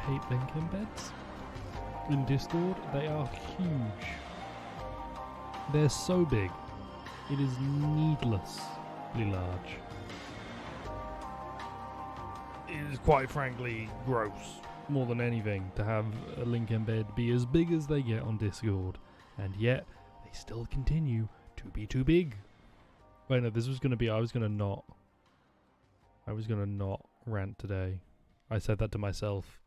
hate link embeds in Discord. They are huge. They're so big. It is needlessly large. It is quite frankly gross, more than anything, to have a link embed be as big as they get on Discord, and yet they still continue to be too big. Wait, no, this was going to be, I was going to not rant today. I said that to myself.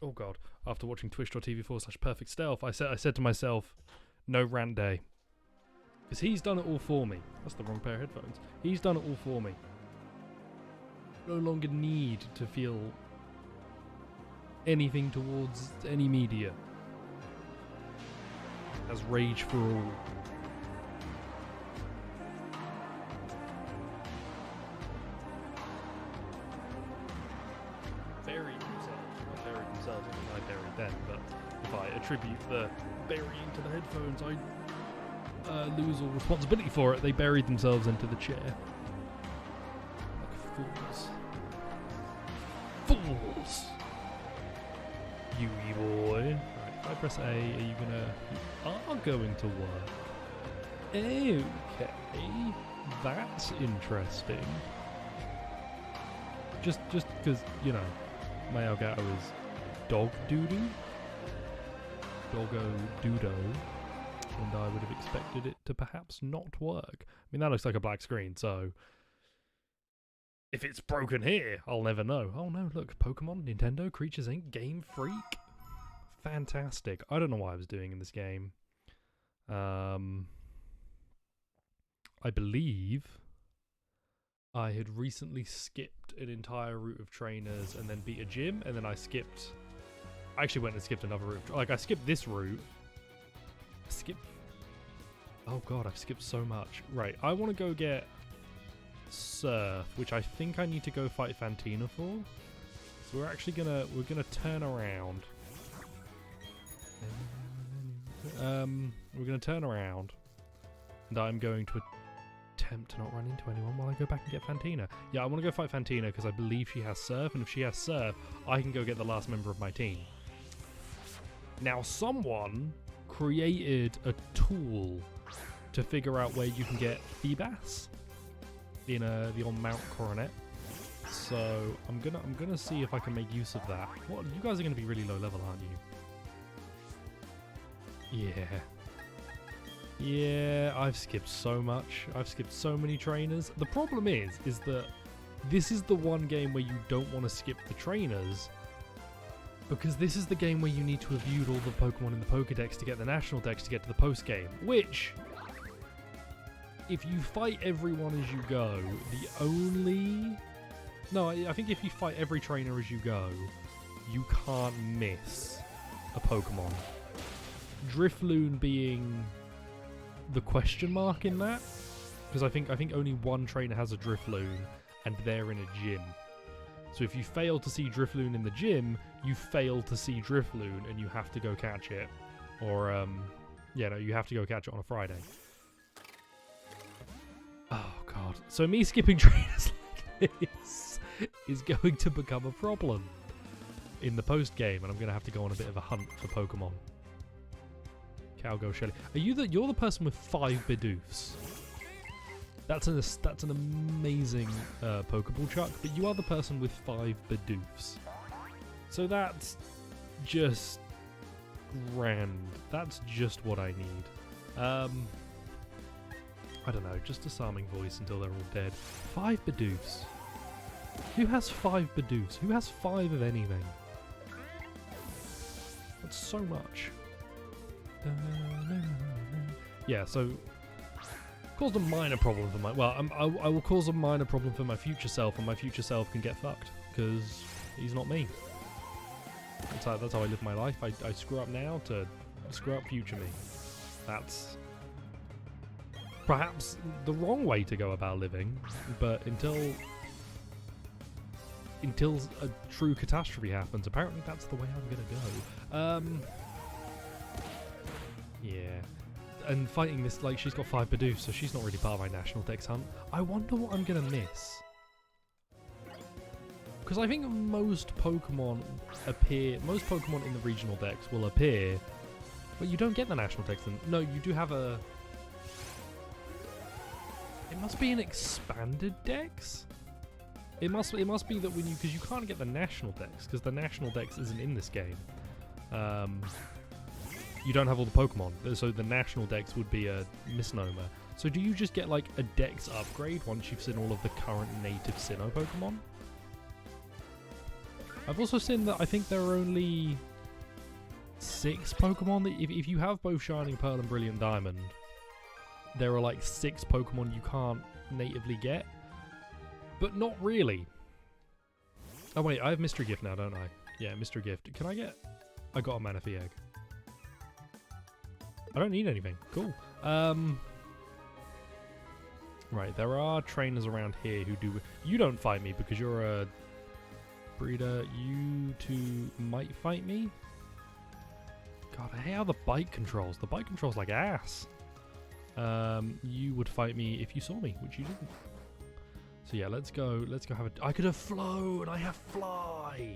Oh god, after watching twitch.tv/perfect stealth, I said to myself, no rant day. Because he's done it all for me. That's the wrong pair of headphones. He's done it all for me. No longer need to feel anything towards any media. As rage for all. Bury themselves. Not bury themselves, I mean I buried them, but if I attribute the burying to the headphones, I lose all responsibility for it. They buried themselves into the chair. Like fools. Fools! You boy. Right, if I press A, you are going to work. Okay. That's interesting. Just because, you know, my Elgato is dog doo-doo. Doggo doodo. And I would have expected it to perhaps not work. I mean, that looks like a black screen, so if it's broken here, I'll never know. Oh no, look, Pokémon, Nintendo, Creatures Inc., Game Freak. Fantastic. I don't know what I was doing in this game. I believe I had recently skipped an entire route of trainers and then beat a gym, and then I actually went and skipped another route. Like, I skipped this route. Oh god, I've skipped so much. Right, I want to go get Surf, which I think I need to go fight Fantina for. So we're actually gonna turn around. We're gonna turn around, and I'm going to attempt to not run into anyone while I go back and get Fantina. Yeah, I want to go fight Fantina because I believe she has Surf, and if she has Surf, I can go get the last member of my team. Now, someone created a tool to figure out where you can get Feebas in the on Mount Coronet. So I'm gonna see if I can make use of that. What, you guys are gonna be really low level, aren't you? Yeah, I've skipped so much. I've skipped so many trainers. The problem is that this is the one game where you don't want to skip the trainers, because this is the game where you need to have viewed all the Pokemon in the Pokedex to get the National Dex to get to the post-game, which, if you fight everyone as you go, I think if you fight every trainer as you go, you can't miss a Pokemon. Drifloon being the question mark in that, because I think only one trainer has a Drifloon, and they're in a gym. So if you fail to see Drifloon in the gym, you fail to see Drifloon, and you have to go catch it. Or, you have to go catch it on a Friday. Oh, God. So me skipping trainers like this is going to become a problem in the post-game, and I'm going to have to go on a bit of a hunt for Pokemon. Cowgirl Shelly. You're the person with 5 Bidoofs. That's an amazing Pokeball chuck, but you are the person with 5 Bidoofs. So that's just grand. That's just what I need. I don't know, just disarming voice until they're all dead. 5 Bidoofs. Who has 5 Bidoofs? Who has 5 of anything? That's so much. Yeah, so caused a minor problem for my... Well, I will cause a minor problem for my future self, and my future self can get fucked, because he's not me. That's how I live my life. I screw up now to screw up future me. That's perhaps the wrong way to go about living, but until a true catastrophe happens, apparently that's the way I'm gonna go. Yeah. And fighting this, like, she's got 5 Bidoof, so she's not really part of my National Dex hunt. I wonder what I'm gonna miss. because I think most Pokemon in the regional decks will appear, but you don't get the national decks. No, you do have a... It must be an expanded dex? It must be that when you... Because you can't get the national dex, because the national dex isn't in this game. You don't have all the Pokemon, so the national dex would be a misnomer. So do you just get like a dex upgrade once you've seen all of the current native Sinnoh Pokemon? I've also seen that I think there are only 6 Pokemon that if you have both Shining Pearl and Brilliant Diamond, there are like 6 Pokemon you can't natively get. But not really. Oh wait, I have Mystery Gift now, don't I? Yeah, Mystery Gift. Can I get... I got a Manaphy Egg. I don't need anything. Cool. Right, there are trainers around here who do... You don't fight me because you're a breeder. You two might fight me. God, I hate how the bite controls. The bite controls like ass. You would fight me if you saw me, which you didn't. So yeah, let's go have a... I could have flown! I have fly!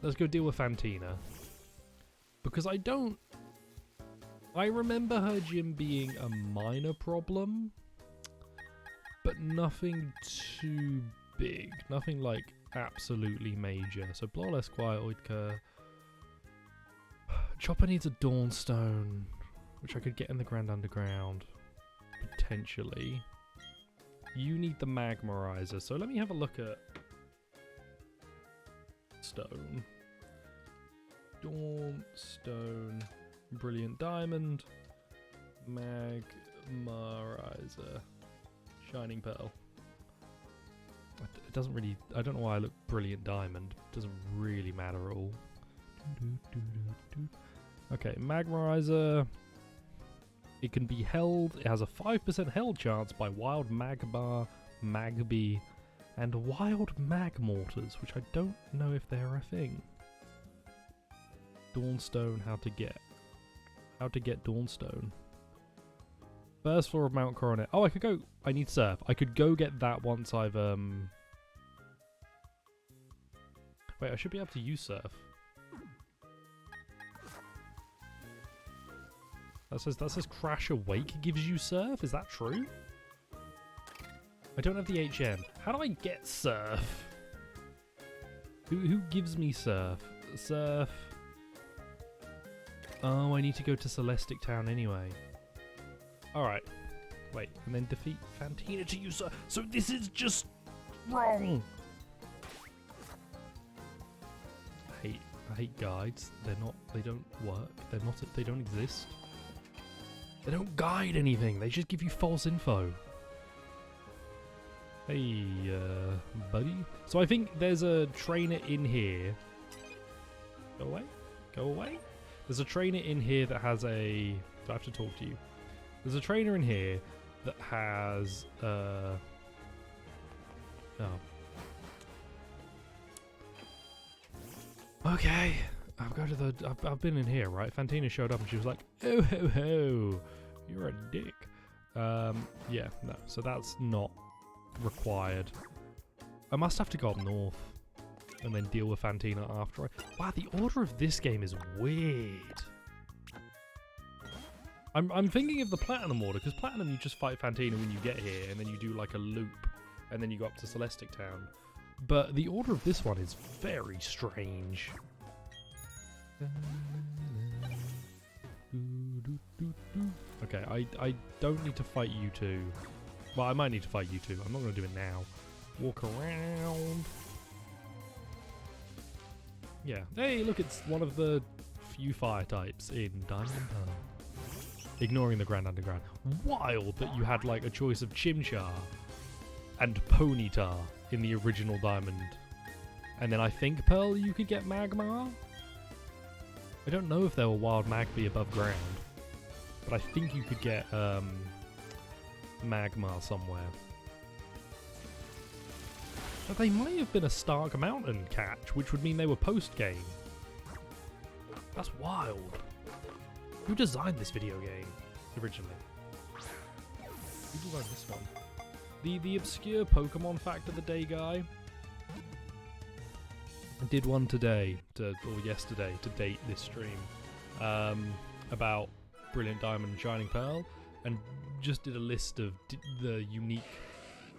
Let's go deal with Fantina. Because I don't... I remember her gym being a minor problem, but nothing too big. Nothing like absolutely major. So Blawless, Quiet, Oidka. Chopper needs a Dawnstone, which I could get in the Grand Underground. Potentially. You need the Magmarizer. So let me have a look at Stone. Dawnstone. Brilliant Diamond, Magmarizer, Shining Pearl. It doesn't really... I don't know why I look Brilliant Diamond. It doesn't really matter at all. Okay, Magmarizer. It can be held. It has a 5% held chance by Wild Magmar, Magby, and Wild Magmortars, which I don't know if they're a thing. Dawnstone, how to get Dawnstone. First floor of Mount Coronet. Oh, I could go... I need Surf. I could go get that once I've, Wait, I should be able to use Surf. That says Crash Awake gives you Surf? Is that true? I don't have the HM. How do I get Surf? Who gives me Surf? Surf... Oh, I need to go to Celestic Town anyway. Alright. Wait, and then defeat Fantina to use her. So this is just wrong! I hate guides. They don't work. They don't exist. They don't guide anything. They just give you false info. Hey, buddy. So I think there's a trainer in here. Go away. Go away. There's a trainer in here that has a... Do I have to talk to you? There's a trainer in here that has... Oh. Okay. I've been in here, right? Fantina showed up and she was like, oh ho ho, you're a dick. Yeah, no. So that's not required. I must have to go up north and then deal with Fantina after. Wow, the order of this game is weird. I'm thinking of the Platinum order, because Platinum you just fight Fantina when you get here, and then you do like a loop, and then you go up to Celestic Town. But the order of this one is very strange. Okay, I don't need to fight you two. Well, I might need to fight you two. I'm not going to do it now. Walk around. Yeah. Hey, look, it's one of the few fire types in Diamond and Pearl. Ignoring the Grand Underground. Wild that you had like a choice of Chimchar and Ponyta in the original Diamond. And then I think Pearl you could get Magmar? I don't know if there were Wild Magby above ground. But I think you could get Magmar somewhere. But they might have been a Stark Mountain catch, which would mean they were post-game. That's wild. Who designed this video game originally? Who designed this one? The obscure Pokemon fact of the day guy. I did one today, or yesterday, to date this stream, about Brilliant Diamond and Shining Pearl, and just did a list of the unique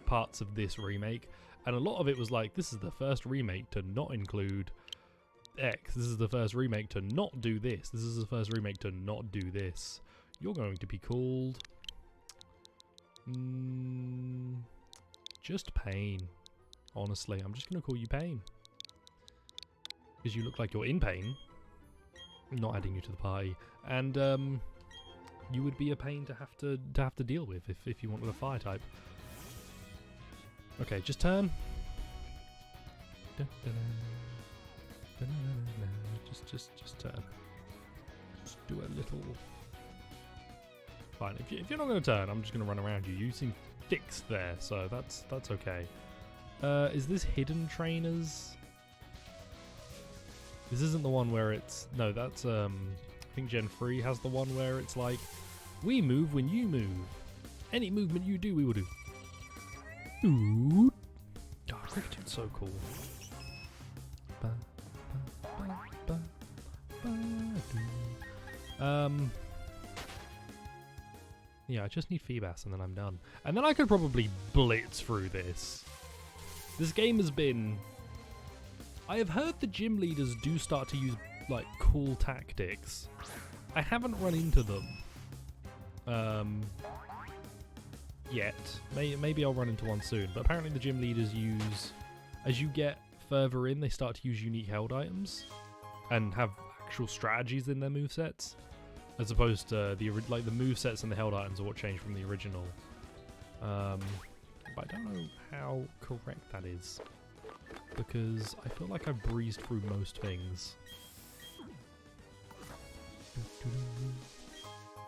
parts of this remake, and a lot of it was like, this is the first remake to not include X, this is the first remake to not do this, this is the first remake to not do this. You're going to be called... just Pain. Honestly, I'm just going to call you Pain. Because you look like you're in pain. I'm not adding you to the party. And you would be a pain to have to deal with if you wanted a fire type. Okay, just turn. Just turn. Just do a little... Fine, if you're not going to turn, I'm just going to run around you. You seem fixed there, so that's okay. Is this Hidden Trainers? This isn't the one where it's... No, that's... I think Gen 3 has the one where it's like, we move when you move. Any movement you do, we will do. Ooh. Oh, Cricket's so cool. Yeah, I just need Feebas and then I'm done. And then I could probably blitz through this. This game has been... I have heard the gym leaders do start to use, like, cool tactics. I haven't run into them. Yet. Maybe I'll run into one soon. But apparently the gym leaders use... As you get further in, they start to use unique held items. And have actual strategies in their movesets. As opposed to the movesets and the held items are what changed from the original. But I don't know how correct that is. Because I feel like I've breezed through most things.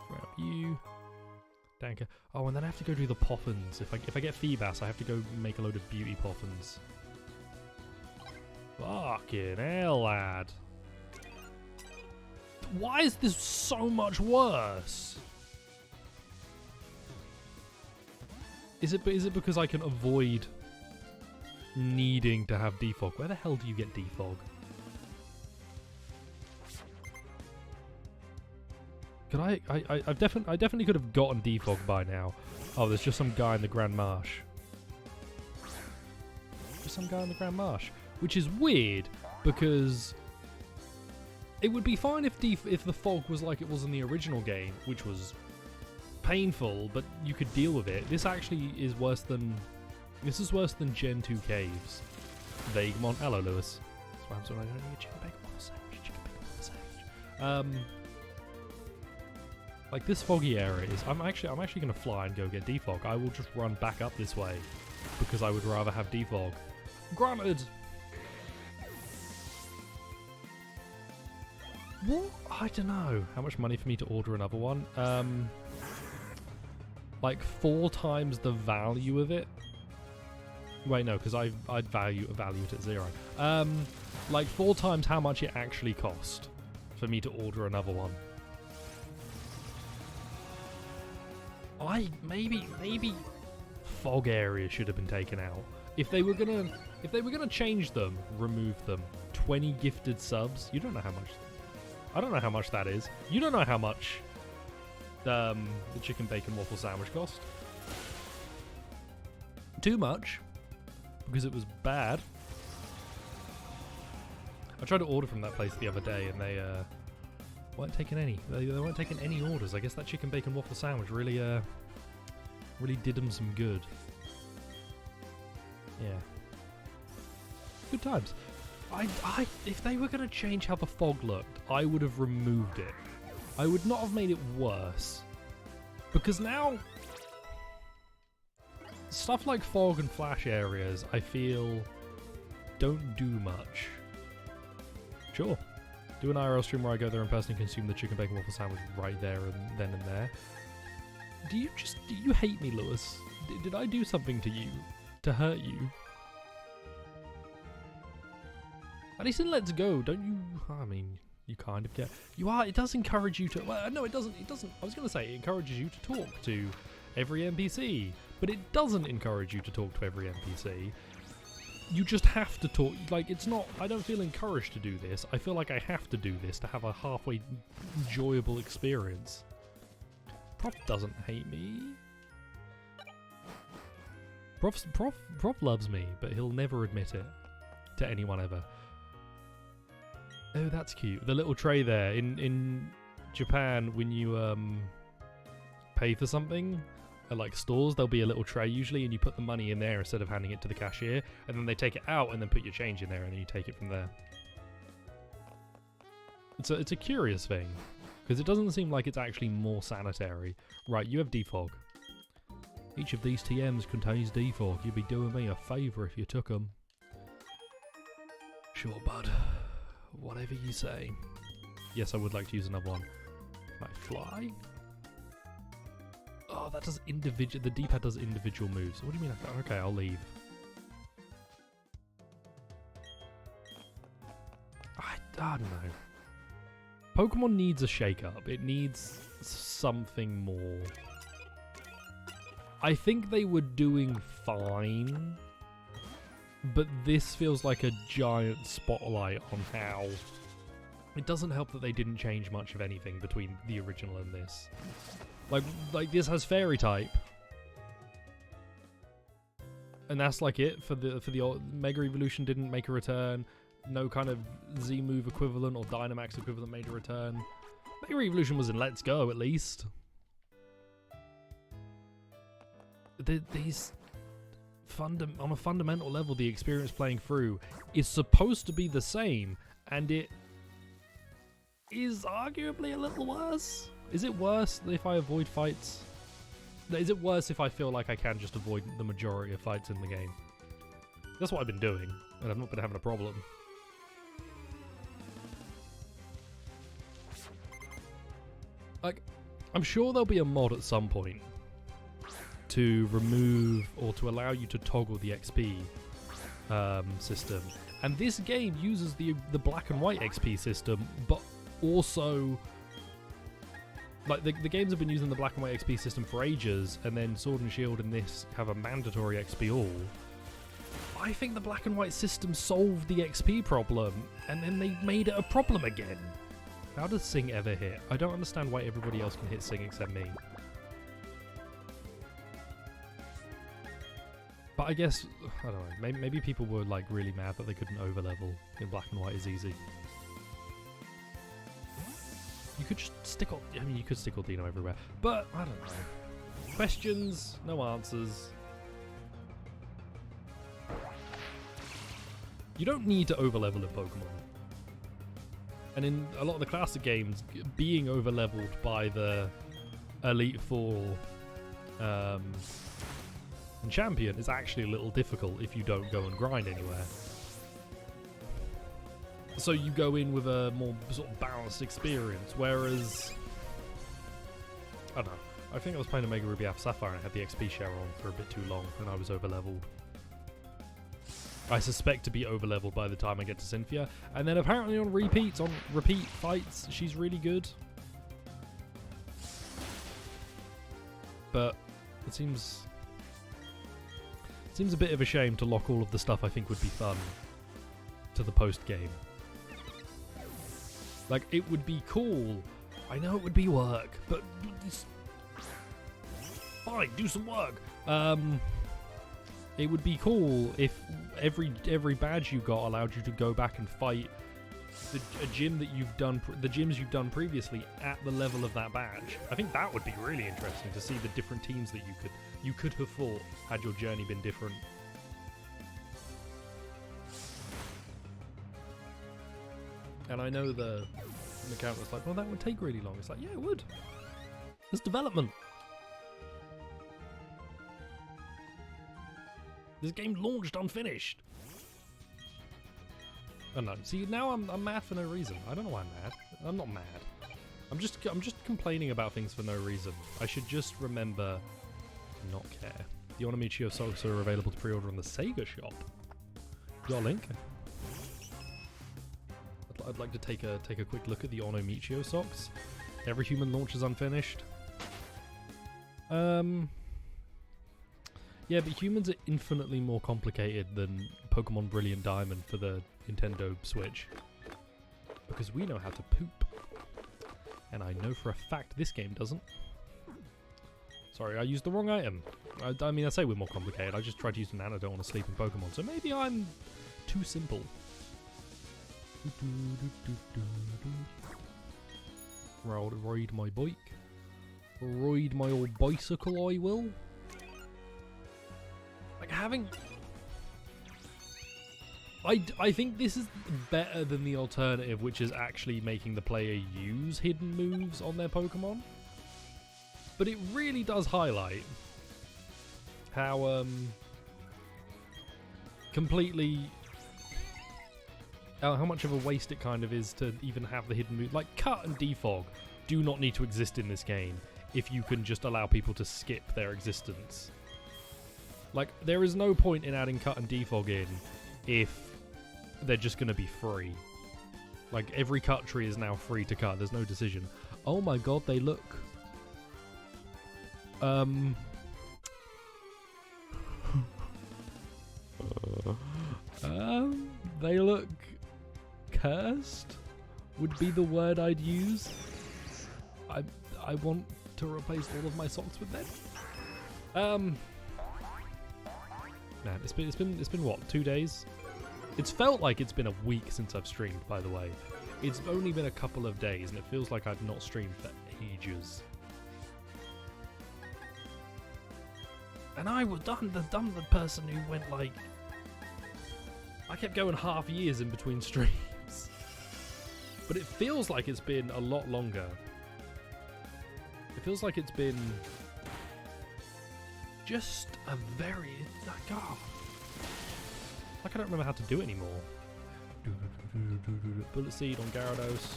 Grab you. Danker. Oh, and then I have to go do the poffins. If I get Feebas, I have to go make a load of beauty poffins. Fucking hell, lad. Why is this so much worse? Is it because I can avoid needing to have defog? Where the hell do you get defog? Could I definitely could have gotten defog by now. Oh, there's just some guy in the Grand Marsh. Just some guy in the Grand Marsh, which is weird because it would be fine if the fog was like it was in the original game, which was painful, but you could deal with it. This actually is worse than... This is worse than Gen 2 caves. Vaguemon. Hello, Lewis. That's why I'm sorry I don't need a chicken bacon waffle sandwich. Chicken bacon waffle sandwich. Like this foggy area is... I'm actually going to fly and go get defog. I will just run back up this way because I would rather have defog. Granted. What? I don't know. How much money for me to order another one? Like 4 times the value of it. Wait, no, because I'd value it at 0. Like 4 times how much it actually cost for me to order another one. Maybe fog areas should have been taken out. If they were gonna change them, remove them. 20 gifted subs. You don't know how much. I don't know how much that is. You don't know how much the chicken bacon waffle sandwich cost. Too much. Because it was bad. I tried to order from that place the other day and they weren't taking any. They weren't taking any orders. I guess that chicken bacon waffle sandwich really did them some good. Yeah. Good times. If they were going to change how the fog looked, I would have removed it. I would not have made it worse. Because now... Stuff like fog and flash areas, I feel, don't do much. Sure. Do an IRL stream where I go there and personally consume the chicken bacon waffle sandwich right there and then and there. Do you hate me, Lewis? Did I do something to you to hurt you? At least in Let's Go, don't you? I mean, you kind of get. You are. It does encourage you to. Well, no, it doesn't. It doesn't. I was going to say it encourages you to talk to every NPC, but it doesn't encourage you to talk to every NPC. you just have to talk. Like, it's not. I don't feel encouraged to do this. I feel like I have to do this to have a halfway enjoyable experience. Prof doesn't hate me. Prof loves me, but he'll never admit it to anyone ever. Oh, that's cute. The little tray there. In Japan, when you pay for something at like stores, there'll be a little tray usually, and you put the money in there instead of handing it to the cashier, and then they take it out and then put your change in there, and then you take it from there. It's a curious thing, because it doesn't seem like it's actually more sanitary. Right, you have defog. Each of these TMs contains defog. You'd be doing me a favour if you took them. Sure, bud. Whatever you say. Yes, I would like to use another one. Can I fly? Oh, that does individual. The D-pad does individual moves. What do you mean? Okay, I'll leave. I don't know. Pokemon needs a shake-up. It needs something more. I think they were doing fine, but this feels like a giant spotlight on how it doesn't help that they didn't change much of anything between the original and this. Like this has Fairy type, and that's like it for the old Mega Evolution didn't make a return. No kind of Z move equivalent or Dynamax equivalent made a return. Mega Evolution was in Let's Go at least. These on a fundamental level, the experience playing through is supposed to be the same, and it is arguably a little worse. Is it worse if I avoid fights? Is it worse if I feel like I can just avoid the majority of fights in the game? That's what I've been doing, and I've not been having a problem. Like, I'm sure there'll be a mod at some point to remove or to allow you to toggle the XP system. And this game uses the black and white XP system, but also like the games have been using the black and white XP system for ages, and then Sword and Shield and this have a mandatory XP all. I think the black and white system solved the XP problem, and then they made it a problem again. How does Sing ever hit? I don't understand why everybody else can hit Sing except me. But I guess, I don't know, maybe people were like really mad that they couldn't overlevel in black and white is easy. You could just stick on, I mean you could stick Aldino everywhere, but I don't know. Questions, no answers. You don't need to overlevel in Pokemon. And in a lot of the classic games, being overleveled by the Elite Four and Champion is actually a little difficult if you don't go and grind anywhere. So you go in with a more sort of balanced experience, whereas I don't know. I think I was playing Omega Ruby Alpha Sapphire and I had the XP share on for a bit too long and I was overleveled. I suspect to be overleveled by the time I get to Cynthia, and then apparently on repeat fights, she's really good. But it seems a bit of a shame to lock all of the stuff I think would be fun to the post game. Like, it would be cool. I know it would be work, but it's fine, do some work. It would be cool if every badge you got allowed you to go back and fight a gym that you've done, the gyms you've done previously at the level of that badge. I think that would be really interesting to see the different teams that you could have fought had your journey been different. And I know the account was like, well, that would take really long. It's like, yeah, it would. There's development. This game launched unfinished. I don't know. See, now I'm mad for no reason. I don't know why I'm mad. I'm not mad. I'm just complaining about things for no reason. I should just remember to not care. The Onamichio socks are available to pre-order on the Sega shop. Got a link? I'd like to take a quick look at the Onamichio socks. Every human launch is unfinished. Yeah, but humans are infinitely more complicated than Pokemon Brilliant Diamond for the Nintendo Switch. Because we know how to poop. And I know for a fact this game doesn't. Sorry, I used the wrong item. I mean, I say we're more complicated. I just tried to use an antidote on a sleeping Pokemon, so maybe I'm too simple. Ride my bike. Ride my old bicycle, I will. Like, having... I think this is better than the alternative, which is actually making the player use hidden moves on their Pokemon. But it really does highlight how completely how much of a waste it kind of is to even have the hidden move. Like, Cut and Defog do not need to exist in this game if you can just allow people to skip their existence. Like, there is no point in adding Cut and Defog in if they're just going to be free. Like, every cut tree is now free to cut. There's no decision. Oh my god, they look... they look cursed would be the word I'd use. I want to replace all of my socks with them. Man, it's been what, 2 days? It's felt like it's been a week since I've streamed, by the way. It's only been a couple of days, and it feels like I've not streamed for ages. And I was the person who went like... I kept going half years in between streams. But it feels like it's been a lot longer. It feels like it's been... just a very... like, oh. Like, I don't remember how to do it anymore. Bullet Seed on Gyarados.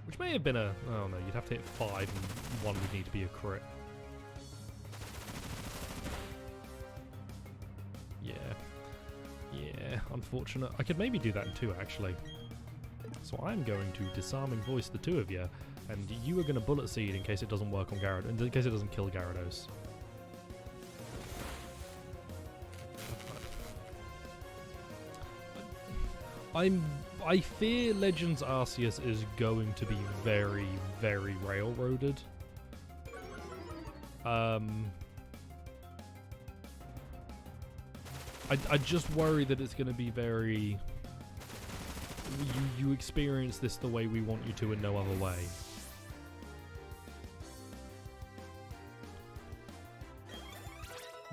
Which may have been a... oh no, you'd have to hit 5 and 1 would need to be a crit. Yeah, unfortunate. I could maybe do that in 2, actually. So I'm going to Disarming Voice the 2 of you, and you are going to Bullet Seed in case it doesn't work on Gyarados, in case it doesn't kill Gyarados. I fear Legends Arceus is going to be very, very railroaded. I just worry that it's going to be very... You experience this the way we want you to and no other way.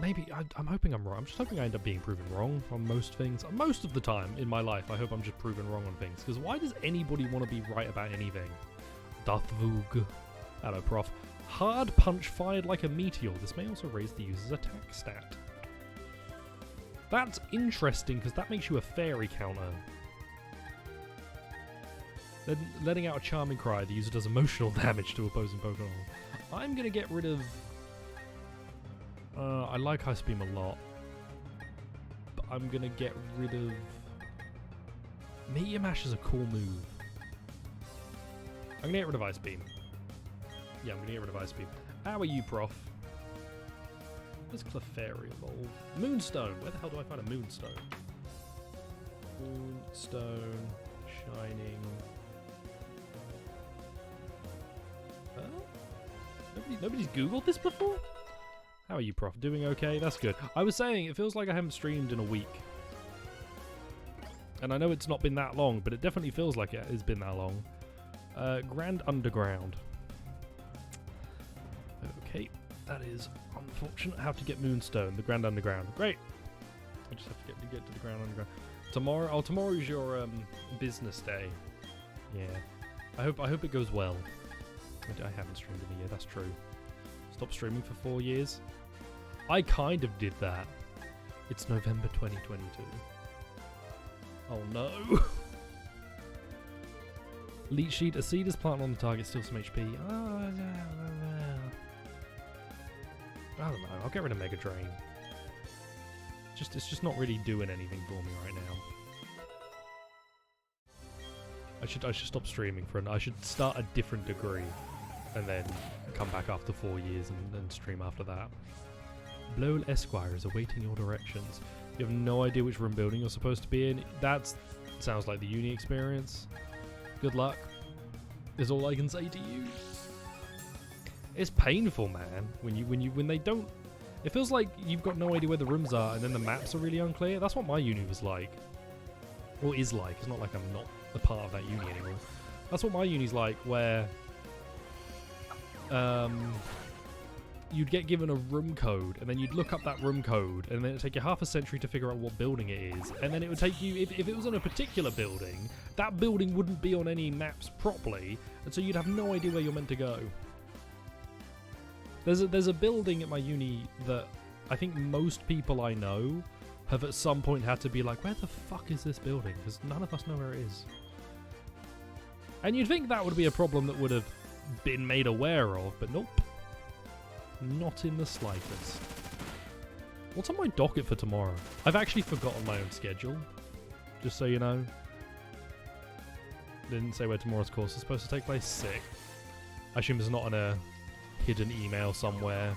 Maybe, I'm hoping I'm wrong. I'm just hoping I end up being proven wrong on most things. Most of the time in my life, I hope I'm just proven wrong on things. Because why does anybody want to be right about anything? Darth Voog. Hello, Prof. Hard punch fired like a meteor. This may also raise the user's attack stat. That's interesting, because that makes you a fairy counter. Then letting out a charming cry, the user does emotional damage to opposing Pokemon. I'm going to get rid of... I like Ice Beam a lot. But I'm going to get rid of... Meteor Mash is a cool move. I'm going to get rid of Ice Beam. Yeah, I'm going to get rid of Ice Beam. How are you, Prof? Where's Clefairy evolve? Moonstone! Where the hell do I find a Moonstone? Moonstone... Shining... Nobody's Googled this before? How are you, Prof? Doing okay? That's good. I was saying, it feels like I haven't streamed in a week. And I know it's not been that long, but it definitely feels like it has been that long. Grand Underground. Okay, that is unfortunate. How to get Moonstone, the Grand Underground. Great. I just have to get to the Grand Underground. Tomorrow, tomorrow is your business day. Yeah. I hope it goes well. I haven't streamed in a year, that's true. Stopped streaming for 4 years. I kind of did that. It's November 2022. Oh no! Leech Seed, a seed is planted on the target, steals some HP. I don't know, I'll get rid of Mega Drain. It's just not really doing anything for me right now. I should stop streaming I should start a different degree and then come back after 4 years and stream after that. Blowell Esquire is awaiting your directions. You have no idea which room building you're supposed to be in. That sounds like the uni experience. Good luck. Is all I can say to you. It's painful, man. When they don't. It feels like you've got no idea where the rooms are, and then the maps are really unclear. That's what my uni was like, or is like. It's not like I'm not a part of that uni anymore. That's what my uni's like, where you'd get given a room code, and then you'd look up that room code, and then it'd take you half a century to figure out what building it is, and then it would take you, if it was in a particular building, that building wouldn't be on any maps properly, and so you'd have no idea where you're meant to go. There's a building at my uni that I think most people I know have at some point had to be like, where the fuck is this building? Because none of us know where it is. And you'd think that would be a problem that would have been made aware of, but nope. Not in the slightest. What's on my docket for tomorrow? I've actually forgotten my own schedule, just so you know. Didn't say where tomorrow's course is supposed to take place. Sick. I assume it's not on a hidden email somewhere.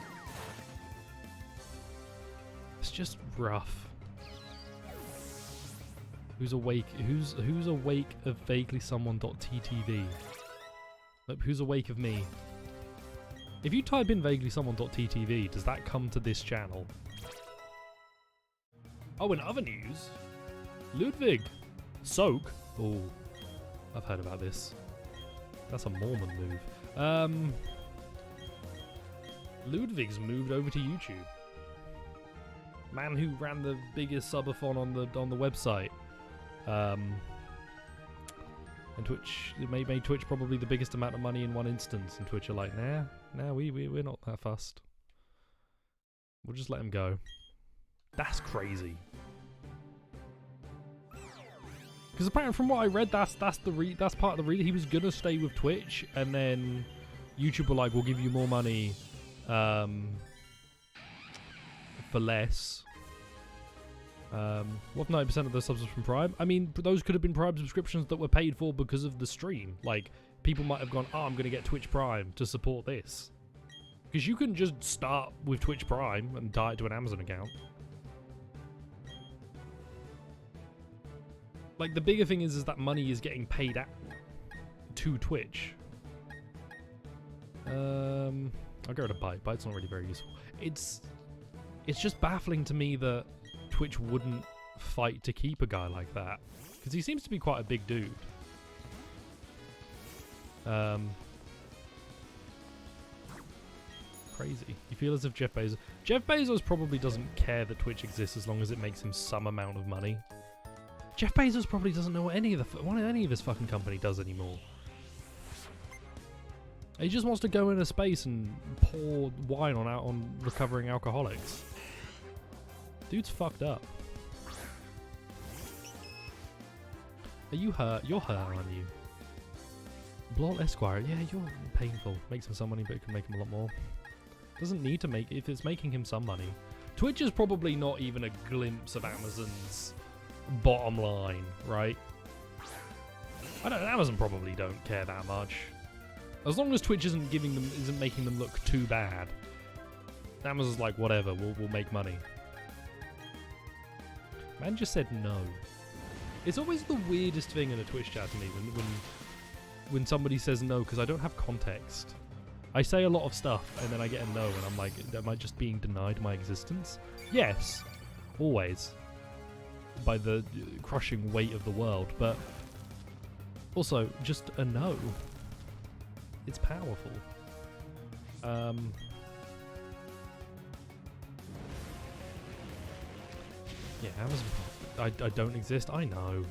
It's just rough. Who's awake? Who's awake of vaguely someone.ttv? Like, who's awake of me? If you type in vaguely someone.ttv, does that come to this channel? Oh, in other news, Ludwig Soak. Oh, I've heard about this. That's a Mormon move. Ludwig's moved over to YouTube. Man who ran the biggest subathon on the website. And Twitch, it made Twitch probably the biggest amount of money in one instance. And Twitch are like, nah, we're not that fussed. We'll just let him go. That's crazy. Because apparently, from what I read, that's part of the reason he was gonna stay with Twitch, and then YouTube were like, we'll give you more money. For less. What 90% of those subs from Prime? I mean, those could have been Prime subscriptions that were paid for because of the stream. Like, people might have gone, oh, I'm going to get Twitch Prime to support this. Because you can just start with Twitch Prime and tie it to an Amazon account. Like, the bigger thing is that money is getting paid out to Twitch. I'll go to Byte. Byte's not really very useful. It's just baffling to me that Twitch wouldn't fight to keep a guy like that, because he seems to be quite a big dude. Crazy. You feel as if Jeff Bezos probably doesn't care that Twitch exists as long as it makes him some amount of money. Jeff Bezos probably doesn't know what any of his fucking company does anymore. He just wants to go into space and pour wine on recovering alcoholics. Dude's fucked up. Are you hurt? You're hurt, aren't you? Blot Esquire. Yeah, you're painful. Makes him some money, but it can make him a lot more. Doesn't need to make... If it's making him some money. Twitch is probably not even a glimpse of Amazon's bottom line, right? Amazon probably don't care that much. As long as Twitch isn't making them look too bad. Amazon's like, whatever, we'll make money. Man just said no. It's always the weirdest thing in a Twitch chat to me when somebody says no, because I don't have context. I say a lot of stuff and then I get a no and I'm like, am I just being denied my existence? Yes, always. By the crushing weight of the world, but also just a no. It's powerful. Yeah, Amazon. I don't exist. I know.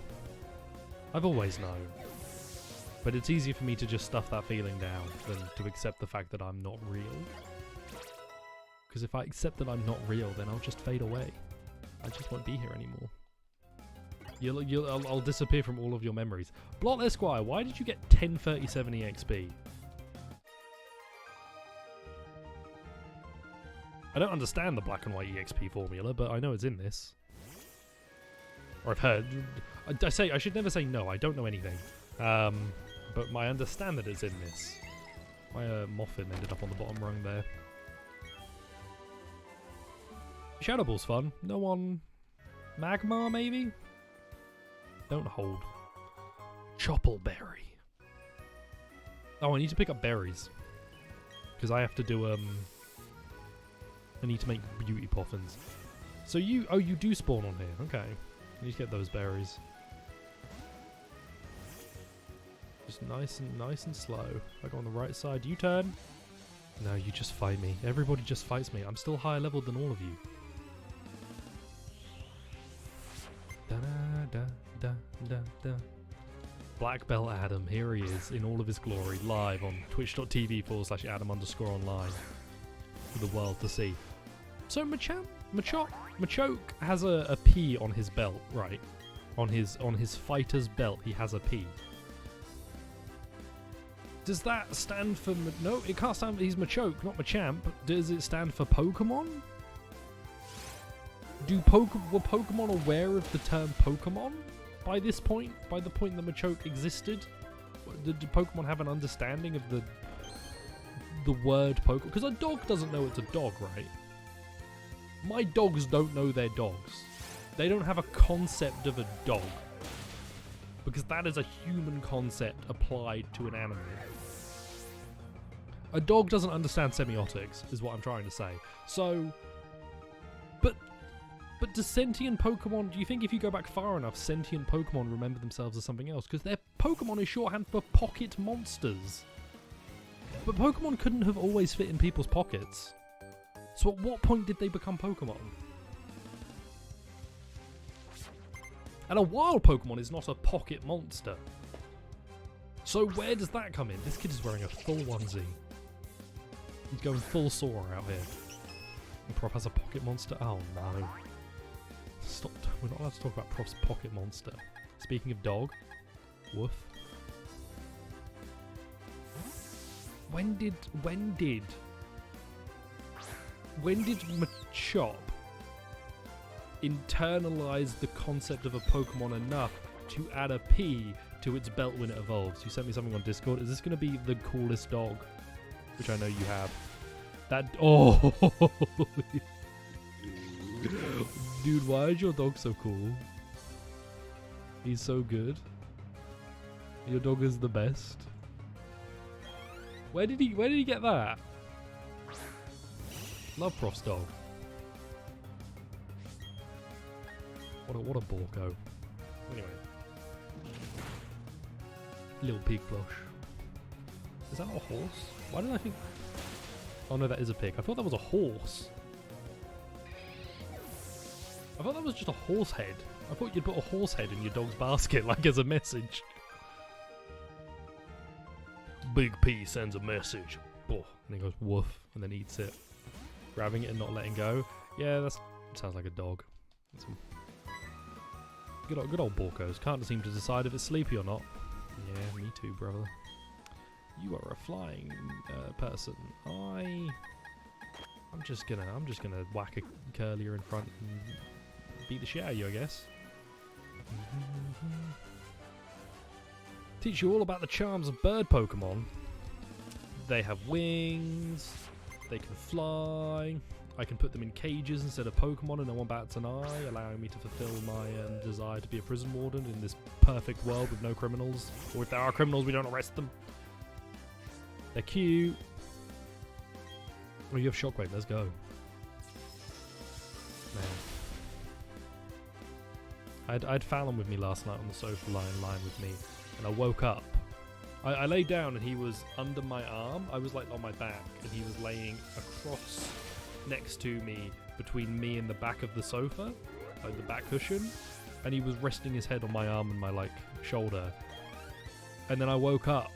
I've always known. But it's easier for me to just stuff that feeling down than to accept the fact that I'm not real. Because if I accept that I'm not real, then I'll just fade away. I just won't be here anymore. I'll disappear from all of your memories. Blot Esquire, why did you get 1037 EXP? I don't understand the black and white EXP formula, but I know it's in this. Or I've heard. I should never say no, I don't know anything. But I understand that it's in this. My muffin ended up on the bottom rung there. Shadow Ball's fun. No one... Magmar, maybe? Don't hold. Choppleberry. Oh, I need to pick up berries. Because I have to do, I need to make beauty poffins. So you... Oh, you do spawn on here. Okay. I need to get those berries. Just nice and slow. I go on the right side. You turn. No, you just fight me. Everybody just fights me. I'm still higher level than all of you. Da da da da da. Black Belt Adam, here he is in all of his glory, live on twitch.tv/Adam_online for the world to see. So Machoke has a P on his belt, right? On his fighter's belt, he has a P. Does that stand for... No, it can't stand for... He's Machoke, not Machamp. Does it stand for Pokemon? Were Pokemon aware of the term Pokemon by this point? By the point that Machoke existed? Did Pokemon have an understanding of the word Pokemon? Because a dog doesn't know it's a dog, right? My dogs don't know they're dogs. They don't have a concept of a dog. Because that is a human concept applied to an animal. A dog doesn't understand semiotics, is what I'm trying to say. So, but do sentient Pokemon, do you think if you go back far enough, sentient Pokemon remember themselves as something else? Because their Pokemon is shorthand for pocket monsters. But Pokemon couldn't have always fit in people's pockets. So at what point did they become Pokemon? And a wild Pokemon is not a pocket monster. So where does that come in? This kid is wearing a full onesie. He's going full Sora out here. And Prof has a pocket monster? Oh no. Stop. We're not allowed to talk about Prof's pocket monster. Speaking of dog. Woof. When did Machop internalize the concept of a Pokemon enough to add a P to its belt when it evolves? You sent me something on Discord. Is this going to be the coolest dog? Which I know you have. That... Oh! Dude, why is your dog so cool? He's so good. Your dog is the best. Where did he get that? Love Prof's dog. What a Borko. Anyway. Little pig flush. Is that not a horse? Why did I think... Oh no, that is a pig. I thought that was a horse. I thought that was just a horse head. I thought you'd put a horse head in your dog's basket, like as a message. Big P sends a message. Oh, and he goes woof, and then eats it. Grabbing it and not letting go. Yeah, that sounds like a dog. Good old Borkos. Can't seem to decide if it's sleepy or not. Yeah, me too, brother. You are a flying person. I'm just gonna whack a curlier in front and beat the shit out of you, I guess. Teach you all about the charms of bird Pokemon. They have wings. They can fly. I can put them in cages instead of Pokemon and no one bats an eye, allowing me to fulfill my desire to be a prison warden in this perfect world with no criminals. Or if there are criminals, we don't arrest them. They're cute. Oh, you have Shockwave. Let's go. Man. I had Fallon with me last night on the sofa, lying with me, and I woke up. I laid down and he was under my arm. I was like on my back, and he was laying across next to me, between me and the back of the sofa, like the back cushion, and he was resting his head on my arm and my like shoulder. And then I woke up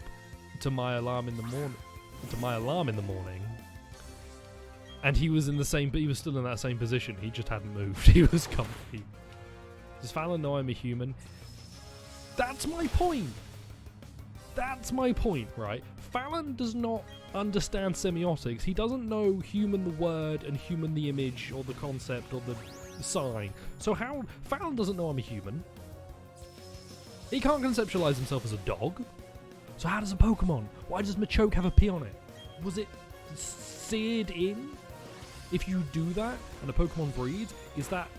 to my alarm in the morning. And he was in the same, but he was still in that same position. He just hadn't moved. He was comfy. Does Fallon know I'm a human? That's my point. That's my point, right? Fallon does not understand semiotics. He doesn't know human the word and human the image or the concept or the sign. So how... Fallon doesn't know I'm a human. He can't conceptualize himself as a dog. So how does a Pokemon? Why does Machoke have a P on it? Was it seared in? if you do that and a Pokemon breeds, is that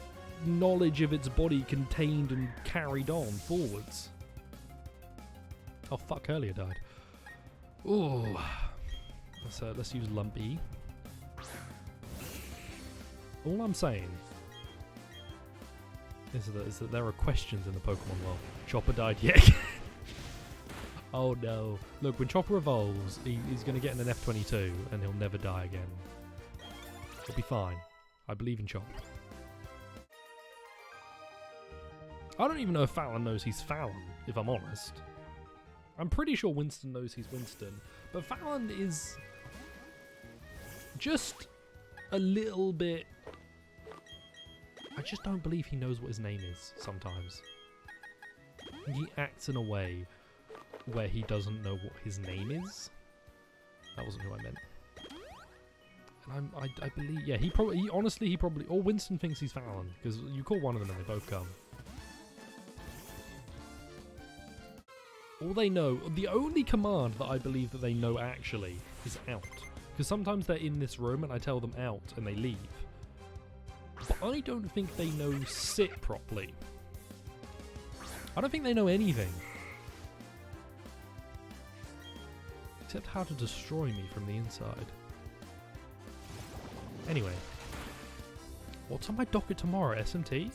knowledge of its body contained and carried on forwards. Oh fuck, Hurlier died. Ooh. Let's use Lumpy. All I'm saying is that there are questions in the Pokemon world. Chopper died yet. Oh no. Look, when Chopper evolves, he's going to get in an F22 and he'll never die again. He'll be fine. I believe in Chopper. I don't even know if Fallon knows he's Fallon, if I'm honest. I'm pretty sure Winston knows he's Winston, but Fallon is just a little bit... I just don't believe he knows what his name is sometimes. He acts in a way where he doesn't know what his name is. That wasn't who I meant. And I believe, yeah, he probably, or Winston thinks he's Fallon, because you call one of them and they both come. All they know, the only command that I believe that they know actually is out. Because sometimes they're in this room and I tell them out and they leave. But I don't think they know sit properly. I don't think they know anything. Except how to destroy me from the inside. Anyway. What's on my docket tomorrow? SMT?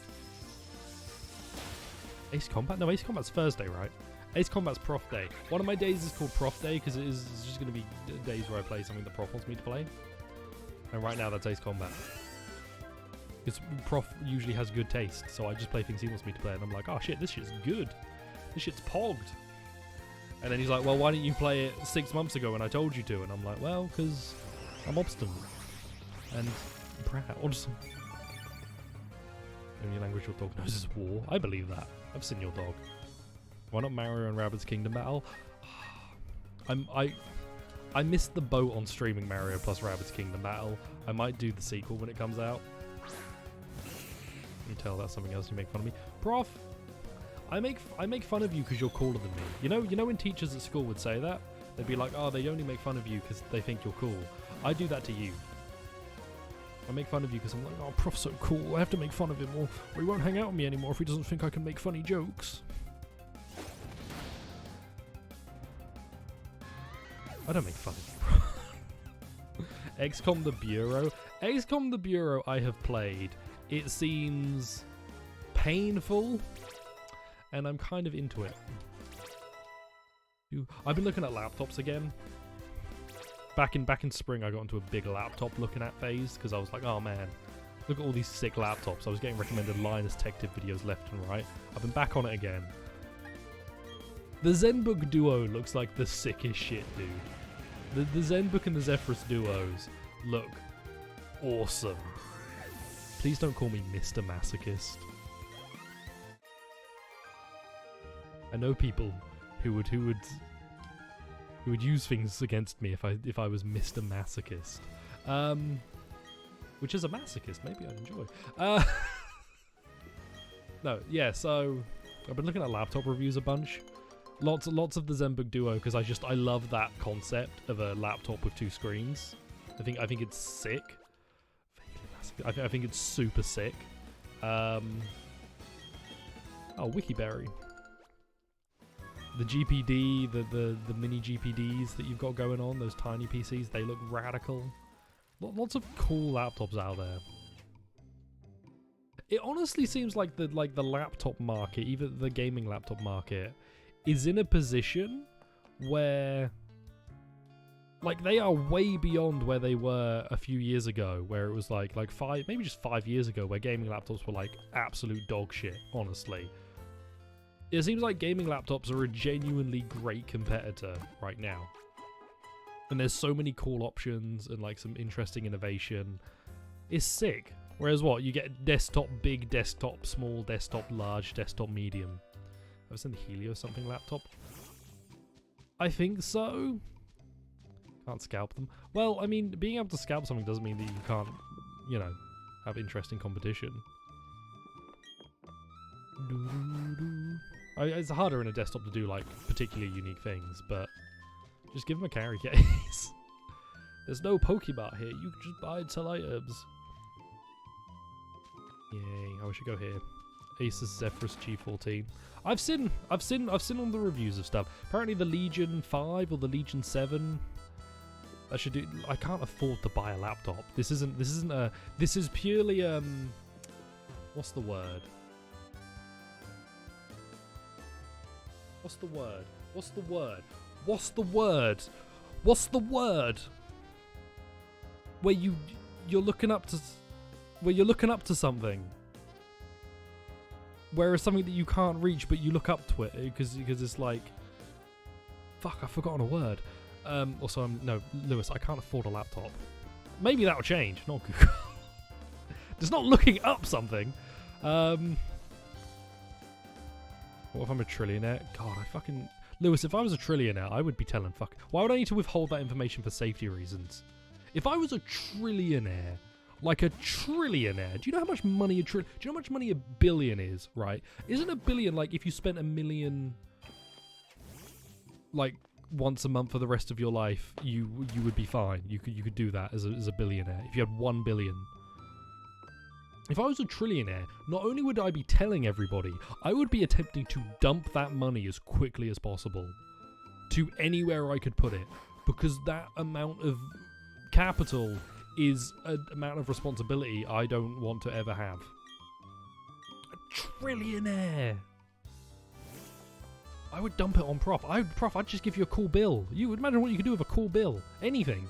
Ace Combat? No, Ace Combat's Thursday, right? Ace Combat's Prof Day. One of my days is called Prof Day because it's just going to be days where I play something that Prof wants me to play. And right now that's Ace Combat. Because Prof usually has good taste, so I just play things he wants me to play and I'm like, oh shit, this shit's good. This shit's pogged. And then he's like, well, why didn't you play it 6 months ago when I told you to? And I'm like, well, because I'm obstinate. And proud. Only language your dog knows is war. I believe that. I've seen your dog. Why not Mario and Rabbids Kingdom Battle? I missed the boat on streaming Mario plus Rabbids Kingdom Battle. I might do the sequel when it comes out. You tell that's something else you make fun of me. Prof, I make fun of you because you're cooler than me. You know when teachers at school would say that? They'd be like, oh, they only make fun of you because they think you're cool. I do that to you. I make fun of you because I'm like, oh, Prof's so cool. I have to make fun of him or he won't hang out with me anymore if he doesn't think I can make funny jokes. I don't make fun of you. XCOM the Bureau. XCOM the Bureau I have played. It seems painful, and I'm kind of into it. I've been looking at laptops again. Back in spring, I got into a big laptop looking at phase because I was like, oh man, look at all these sick laptops. I was getting recommended Linus Tech Tip videos left and right. I've been back on it again. The ZenBook Duo looks like the sickest shit, dude. The ZenBook and the Zephyrus Duos look awesome. Please don't call me Mr. Masochist. I know people who would use things against me if I was Mr. Masochist. Which is a masochist, maybe I'd enjoy. No, yeah, so I've been looking at laptop reviews a bunch. Lots of the ZenBook Duo because I love that concept of a laptop with 2 screens. I think it's sick. I think it's super sick. Oh, Wikiberry. The GPD, the mini GPDs that you've got going on, those tiny PCs, they look radical. Lots of cool laptops out there. It honestly seems like the laptop market, even the gaming laptop market, is in a position where like they are way beyond where they were a few years ago, where it was like maybe just 5 years ago, where gaming laptops were like absolute dog shit, honestly. It seems like gaming laptops are a genuinely great competitor right now. And there's so many cool options and like some interesting innovation. It's sick. Whereas what? You get desktop big, desktop small, desktop large, desktop medium. I've seen the Helio something laptop. I think so. Can't scalp them. Well, I mean, being able to scalp something doesn't mean that you can't, you know, have interesting competition. It's harder in a desktop to do like particularly unique things, but just give them a carry case. There's no Pokemon here. You can just buy and sell items. Yay! I should go here. Asus Zephyrus G14. I've seen on the reviews of stuff. Apparently the Legion 5 or the Legion 7. I should do. I can't afford to buy a laptop. This is purely what's the word? What's the word? What's the word? What's the word? What's the word? Where you're looking up to something. Whereas something that you can't reach, but you look up to it because it's like, fuck, I've forgotten a word. Also, no, Lewis, I can't afford a laptop. Maybe that'll change. Not Google. It's not looking up something. What if I'm a trillionaire? God, Lewis, if I was a trillionaire, I would be telling fuck. Why would I need to withhold that information for safety reasons? If I was a trillionaire, like a trillionaire, do you know how much money do you know how much money a billion is, right? Isn't a billion like if you spent $1 million like once a month for the rest of your life, you would be fine. You could do that as a billionaire if you had 1 billion. If I was a trillionaire, not only would I be telling everybody, I would be attempting to dump that money as quickly as possible to anywhere I could put it, because that amount of capital is an amount of responsibility I don't want to ever have. A trillionaire! I would dump it on Prof. I'd just give you a cool bill. You would imagine what you could do with a cool bill. Anything.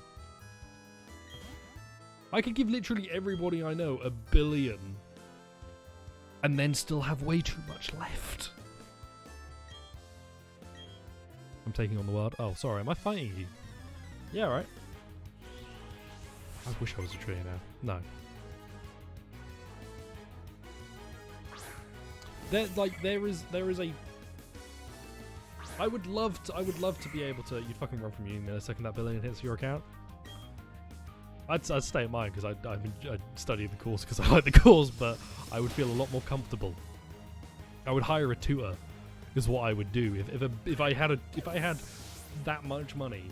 I could give literally everybody I know $1 billion and then still have way too much left. I'm taking on the world. Oh, sorry. Am I fighting you? Yeah, right. I wish I was a trillionaire. No. There is a. I would love to be able to. You'd fucking run from you in a second that $1 billion hits your account. I'd stay at mine because I studied the course because I like the course, but I would feel a lot more comfortable. I would hire a tutor, is what I would do if I had that much money.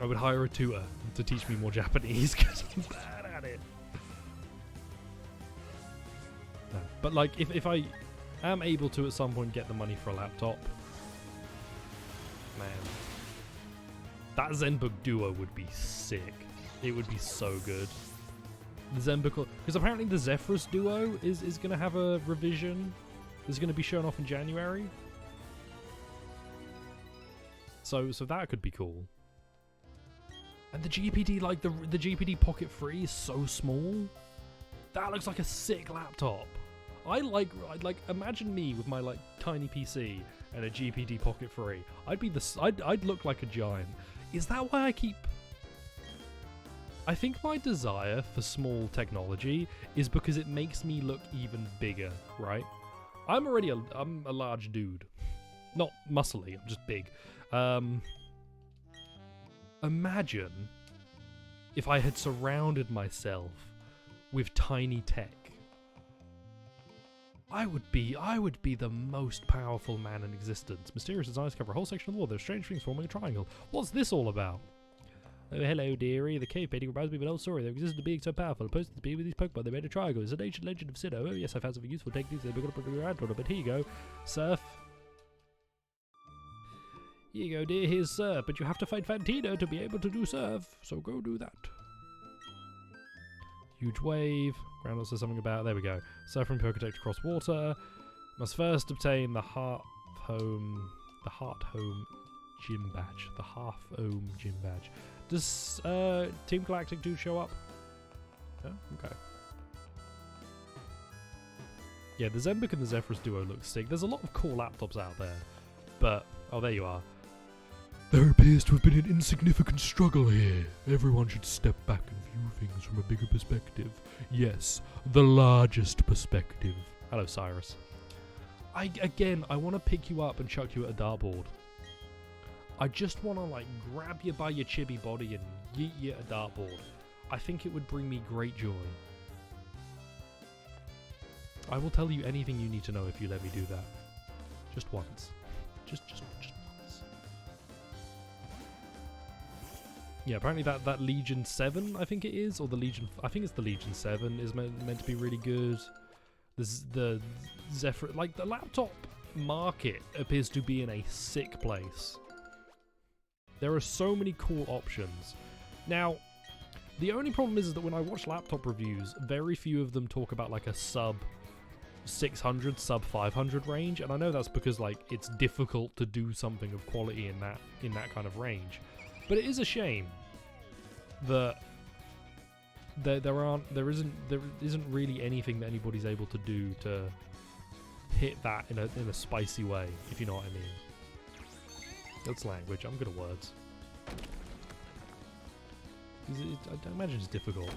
I would hire a tutor to teach me more Japanese because I'm bad at it. No. But like, if I am able to at some point get the money for a laptop, man, that ZenBook Duo would be sick. It would be so good. The ZenBook, because apparently the Zephyrus Duo is going to have a revision. It's going to be shown off in January. So that could be cool. And the GPD, like the GPD Pocket 3 is so small. That looks like a sick laptop. I'd like imagine me with my like tiny PC and a GPD Pocket 3. I'd look like a giant. Is that why I think my desire for small technology is because it makes me look even bigger, right? I'm a large dude. Not muscly, I'm just big. Imagine if I had surrounded myself with tiny tech. I would be the most powerful man in existence. Mysterious designs cover a whole section of the world. There's strange things forming a triangle. What's this all about? Oh, hello, dearie. The cave painting reminds me of an old story. There existed a being so powerful, opposed to being with these Pokemon. They made a triangle. It's an ancient legend of Sinnoh. Oh, yes, I found something useful. Take these. They're going to put your hand on it. But here you go. Surf. Here you go, dear. Here's Surf. But you have to fight Fantino to be able to do Surf. So go do that. Huge wave. Groundhog says something about. There we go. Surf from Pokédex across water. Must first obtain the Heart Home Gym Badge. The Half Home Gym Badge. Does Team Galactic Dude show up? Oh, okay. Yeah, the ZenBook and the Zephyrus Duo look sick. There's a lot of cool laptops out there, but oh, there you are. There appears to have been an insignificant struggle here. Everyone should step back and view things from a bigger perspective. Yes, the largest perspective. Hello, Cyrus. I want to pick you up and chuck you at a dartboard. I just want to, like, grab you by your chibi body and yeet you at a dartboard. I think it would bring me great joy. I will tell you anything you need to know if you let me do that. Just once. Just once. Yeah, apparently that Legion 7, I think it is, or the Legion... I think it's the Legion 7 is meant to be really good. The Zephyr... Like, the laptop market appears to be in a sick place. There are so many cool options. Now, the only problem is that when I watch laptop reviews, very few of them talk about, like, a sub 600, sub 500 range, and I know that's because, like, it's difficult to do something of quality in that kind of range. But it is a shame that there isn't really anything that anybody's able to do to hit that in a spicy way, if you know what I mean. That's language. I'm good at words. I imagine it's difficult.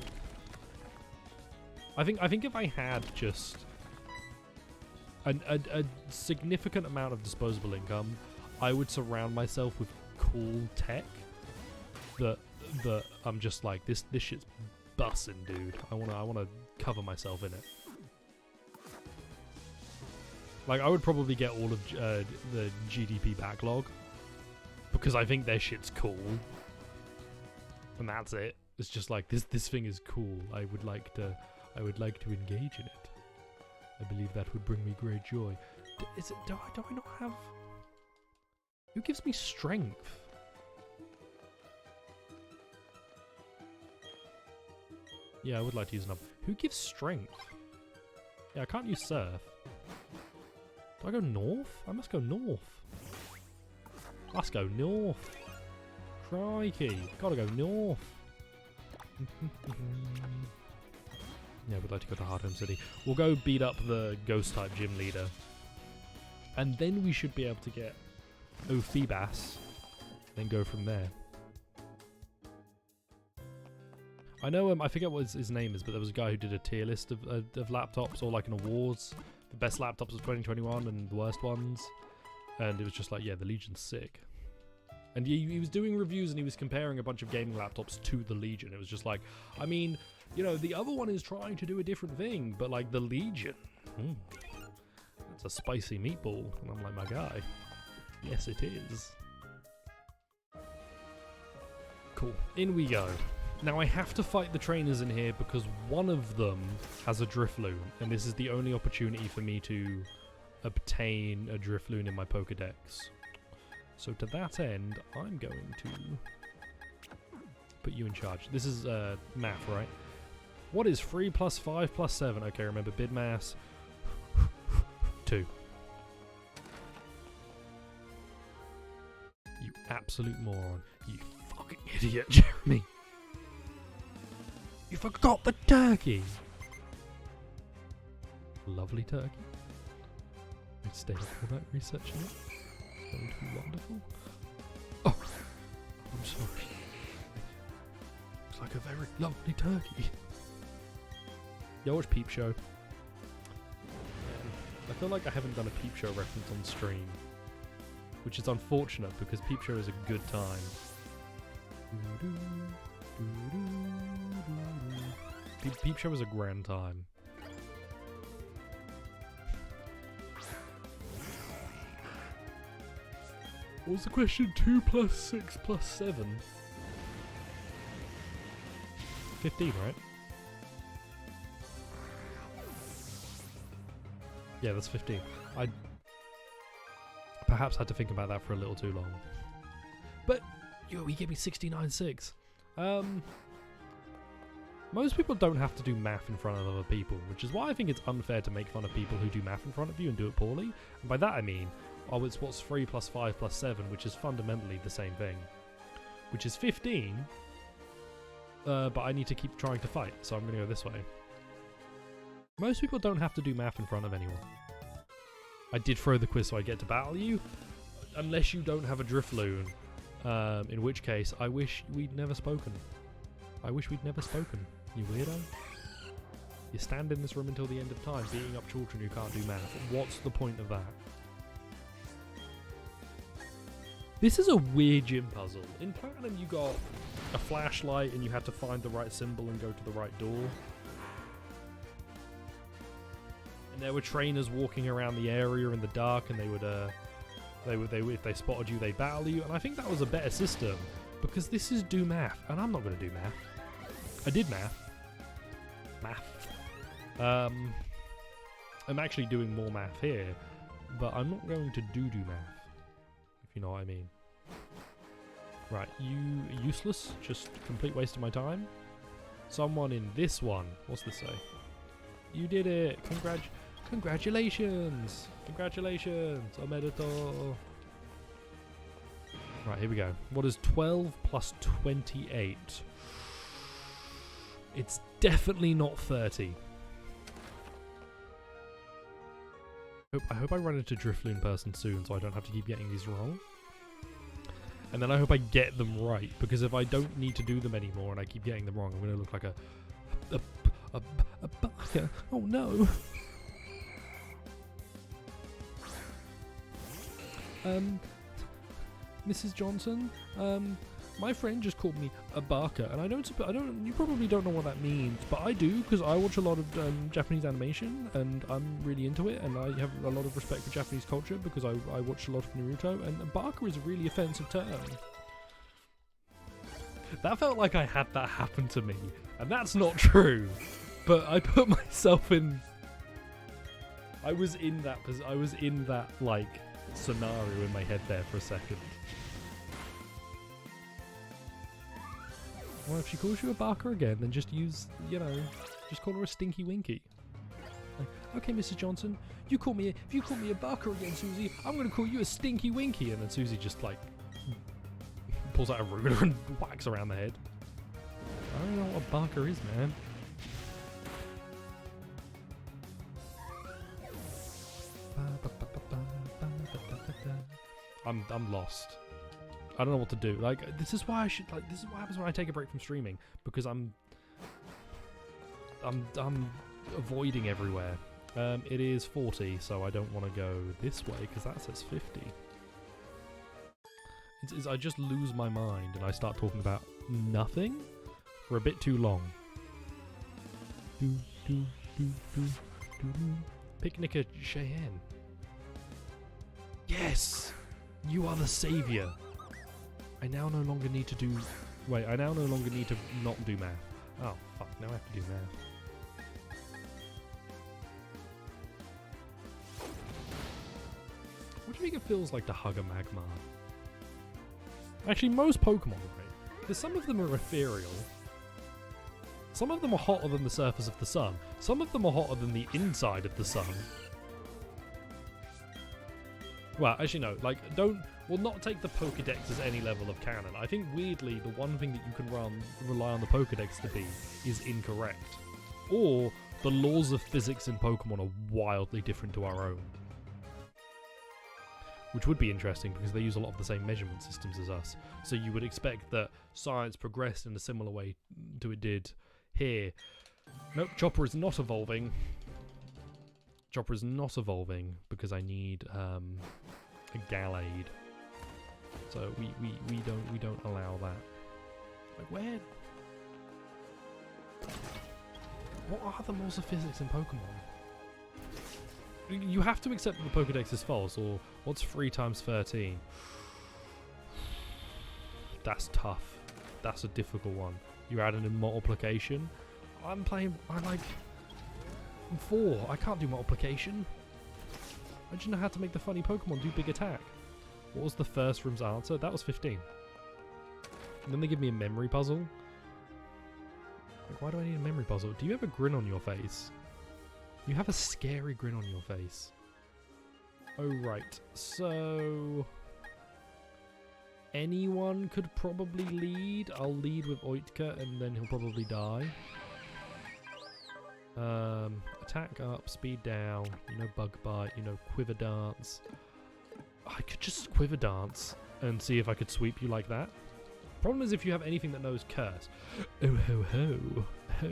I think if I had just a significant amount of disposable income, I would surround myself with cool tech that I'm just like, this shit's bussin', dude. I wanna cover myself in it. Like, I would probably get all of the GDP backlog because I think their shit's cool, and that's it. It's just like, this thing is cool. I would like to engage in it. I believe that would bring me great joy. Do I not have? Who gives me strength? Yeah, I would like to use another. Who gives strength? Yeah, I can't use surf. Do I go north? I must go north. Let's go north. Crikey. Gotta go north. Yeah, we'd like to go to Hardhome City. We'll go beat up the ghost-type gym leader. And then we should be able to get Ophibas. Then go from there. I know, I forget what his name is, but there was a guy who did a tier list of laptops, or like an awards. The best laptops of 2021 and the worst ones. And it was just like, yeah, the Legion's sick. And he was doing reviews and he was comparing a bunch of gaming laptops to the Legion. It was just like, I mean, you know, the other one is trying to do a different thing, but like the Legion, that's a spicy meatball. And I'm like, my guy, yes it is. Cool, in we go. Now I have to fight the trainers in here because one of them has a Drifloon, and this is the only opportunity for me to obtain a Drifloon in my Pokedex. So to that end, I'm going to put you in charge. This is math, right? What is 3 plus 5 plus 7? Okay, remember bid mass. 2. You absolute moron. You fucking idiot, Jeremy. You forgot the turkey! Lovely turkey. I stayed up all night researching it. Going to be wonderful. Oh! I'm sorry. It's like a very lovely turkey. You watch Peep Show? I feel like I haven't done a Peep Show reference on stream. Which is unfortunate because Peep Show is a good time. Peep Show was a grand time. What was the question? 2 plus 6 plus 7? 15, right? Yeah, that's 15. I perhaps had to think about that for a little too long. But, yo, he gave me 69.6. Most people don't have to do math in front of other people, which is why I think it's unfair to make fun of people who do math in front of you and do it poorly. And by that I mean, oh, it's what's 3 plus 5 plus 7, which is fundamentally the same thing. Which is 15, but I need to keep trying to fight, so I'm going to go this way. Most people don't have to do math in front of anyone. I did throw the quiz so I get to battle you, unless you don't have a Drifloon, in which case I wish we'd never spoken. I wish we'd never spoken, you weirdo. You stand in this room until the end of time, beating up children who can't do math. What's the point of that? This is a weird gym puzzle. In Platinum you got a flashlight and you had to find the right symbol and go to the right door. And there were trainers walking around the area in the dark, and they would if they spotted you, they'd battle you. And I think that was a better system. Because this is do math, and I'm not going to do math. I did math. I'm actually doing more math here, but I'm not going to do math, if you know what I mean. Right, you useless, just complete waste of my time. Someone in this one, what's this say? You did it, congratulations, omedeto. Right, here we go. What is 12 plus 28? It's definitely not 30. I hope I run into Drifloon person soon so I don't have to keep getting these wrong. And then I hope I get them right, because if I don't need to do them anymore and I keep getting them wrong, I'm going to look like a baka. Oh no. Mrs. Johnson, my friend just called me a baka, and you probably don't know what that means, but I do, because I watch a lot of Japanese animation, and I'm really into it, and I have a lot of respect for Japanese culture, because I watch a lot of Naruto, and baka is a really offensive term. That felt like I had that happen to me, and that's not true, but I put myself in... I was in that, like, scenario in my head there for a second. Well, if she calls you a barker again, then just use, just call her a stinky winky. Like, okay, Mrs. Johnson, if you call me a barker again, Susie, I'm going to call you a stinky winky. And then Susie just, like, pulls out a ruler and whacks around the head. I don't know what a barker is, man. I'm lost. I don't know what to do. Like, this is why I should, like, this is what happens when I take a break from streaming, because I'm avoiding everywhere. It is 40, so I don't want to go this way because that says 50. I just lose my mind and I start talking about nothing for a bit too long. Picnic at Cheyenne. Yes, you are the savior. I now no longer need to do... Wait, I now no longer need to not do math. Oh, fuck, now I have to do math. What do you think it feels like to hug a magma? Actually, most Pokemon, right? Because some of them are ethereal. Some of them are hotter than the surface of the sun. Some of them are hotter than the inside of the sun. Well, actually no, like, we'll not take the Pokedex as any level of canon. I think, weirdly, the one thing that you can rely on the Pokedex to be is incorrect. Or, the laws of physics in Pokemon are wildly different to our own. Which would be interesting, because they use a lot of the same measurement systems as us. So you would expect that science progressed in a similar way to it did here. Nope, Chopper is not evolving. Chopper is not evolving because I need a Gallade. So we don't allow that. Like, where? What are the laws of physics in Pokemon? You have to accept that the Pokedex is false, or what's 3 times 13? That's tough. That's a difficult one. You add in multiplication. I'm 4. I can't do multiplication. I just know how to make the funny Pokemon do big attack. What was the first room's answer? That was 15. And then they give me a memory puzzle. Like, why do I need a memory puzzle? Do you have a grin on your face? You have a scary grin on your face. Oh, right. So... anyone could probably lead. I'll lead with Oitka and then he'll probably die. Attack up, speed down, Bug Bite, Quiver Dance. I could just Quiver Dance and see if I could sweep you like that. Problem is if you have anything that knows Curse. Oh ho ho ho.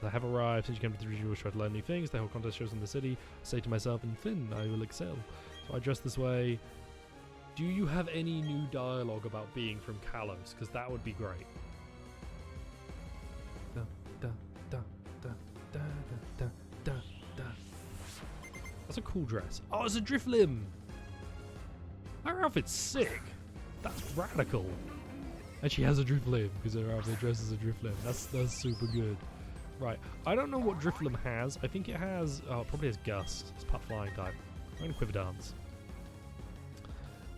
I have arrived. Since you came to the region, we'll try to learn new things. The whole contest shows in the city. I say to myself, and Finn, I will excel. So I dress this way. Do you have any new dialogue about being from Kalos? Because that would be great. Da, da, da, da, da, da, da, da. That's a cool dress. Oh, it's a Driflim! Our outfit's sick. That's radical. And she has a Drifloon because her outfit dresses a Drifloon. That's super good. Right. I don't know what Drifloon has. I think it has... Oh, it probably has Gust. It's part flying type. I'm going to Quiver Dance.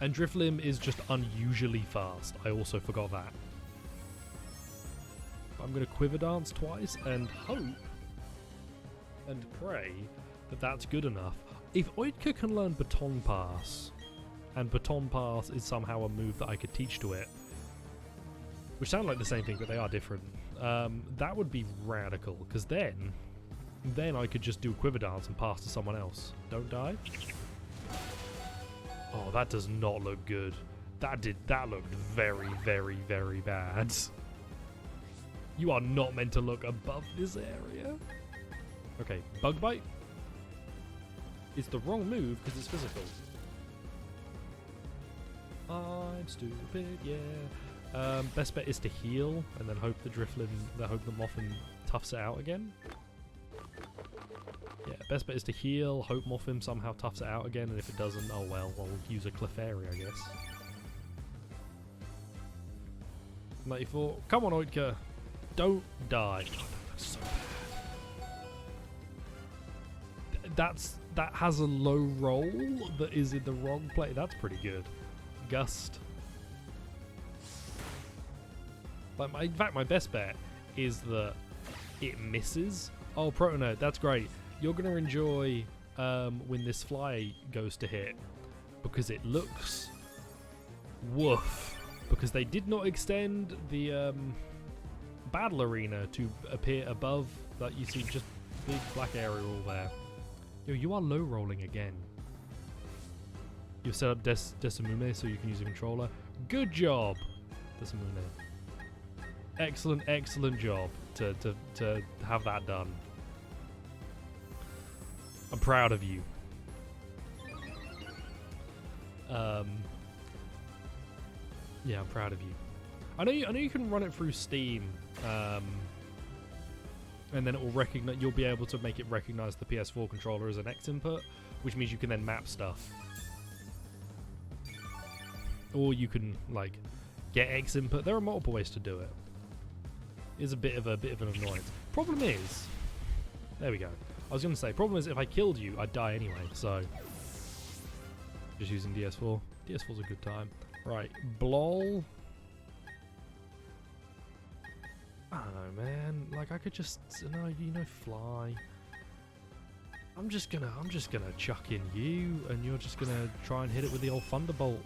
And Drifloon is just unusually fast. I also forgot that. I'm going to Quiver Dance twice and hope and pray that that's good enough. If Oitka can learn Baton Pass, and Baton Pass is somehow a move that I could teach to it, which sound like the same thing, but they are different, that would be radical, because then I could just do a Quiver Dance and pass to someone else. Don't die. Oh, that does not look good. That looked very, very, very bad. You are not meant to look above this area. Okay, Bug Bite. It's the wrong move because it's physical. I'm stupid, yeah. Best bet is to heal and then hope the Moffin toughs it out again. Yeah, best bet is to heal, hope Moffin somehow toughs it out again, and if it doesn't, oh well, I'll use a Clefairy, I guess. 94. Come on, Oitka. Don't die. Oh, that looks so bad. That has a low roll that is in the wrong place. That's pretty good. Gust. Like in fact, my best bet is that it misses. Oh, Protonode, that's great. You're going to enjoy when this fly goes to hit because it looks woof. Because they did not extend the battle arena to appear above that. You see just big black area all there. Yo, you are low rolling again. You've set up Desamune so you can use a controller. Good job, Desamune. Excellent, excellent job to have that done. I'm proud of you. Yeah, I'm proud of you. I know you can run it through Steam, and then it will recognize. You'll be able to make it recognize the PS4 controller as an X input, which means you can then map stuff. Or you can like get X input. There are multiple ways to do it. It's a bit of an annoyance. Problem is, there we go. I was gonna say, problem is if I killed you, I'd die anyway. So just using DS4. DS4's a good time. Right, Blol. I don't know, man. Like I could just, fly. I'm just gonna chuck in you, and you're just gonna try and hit it with the old Thunderbolt.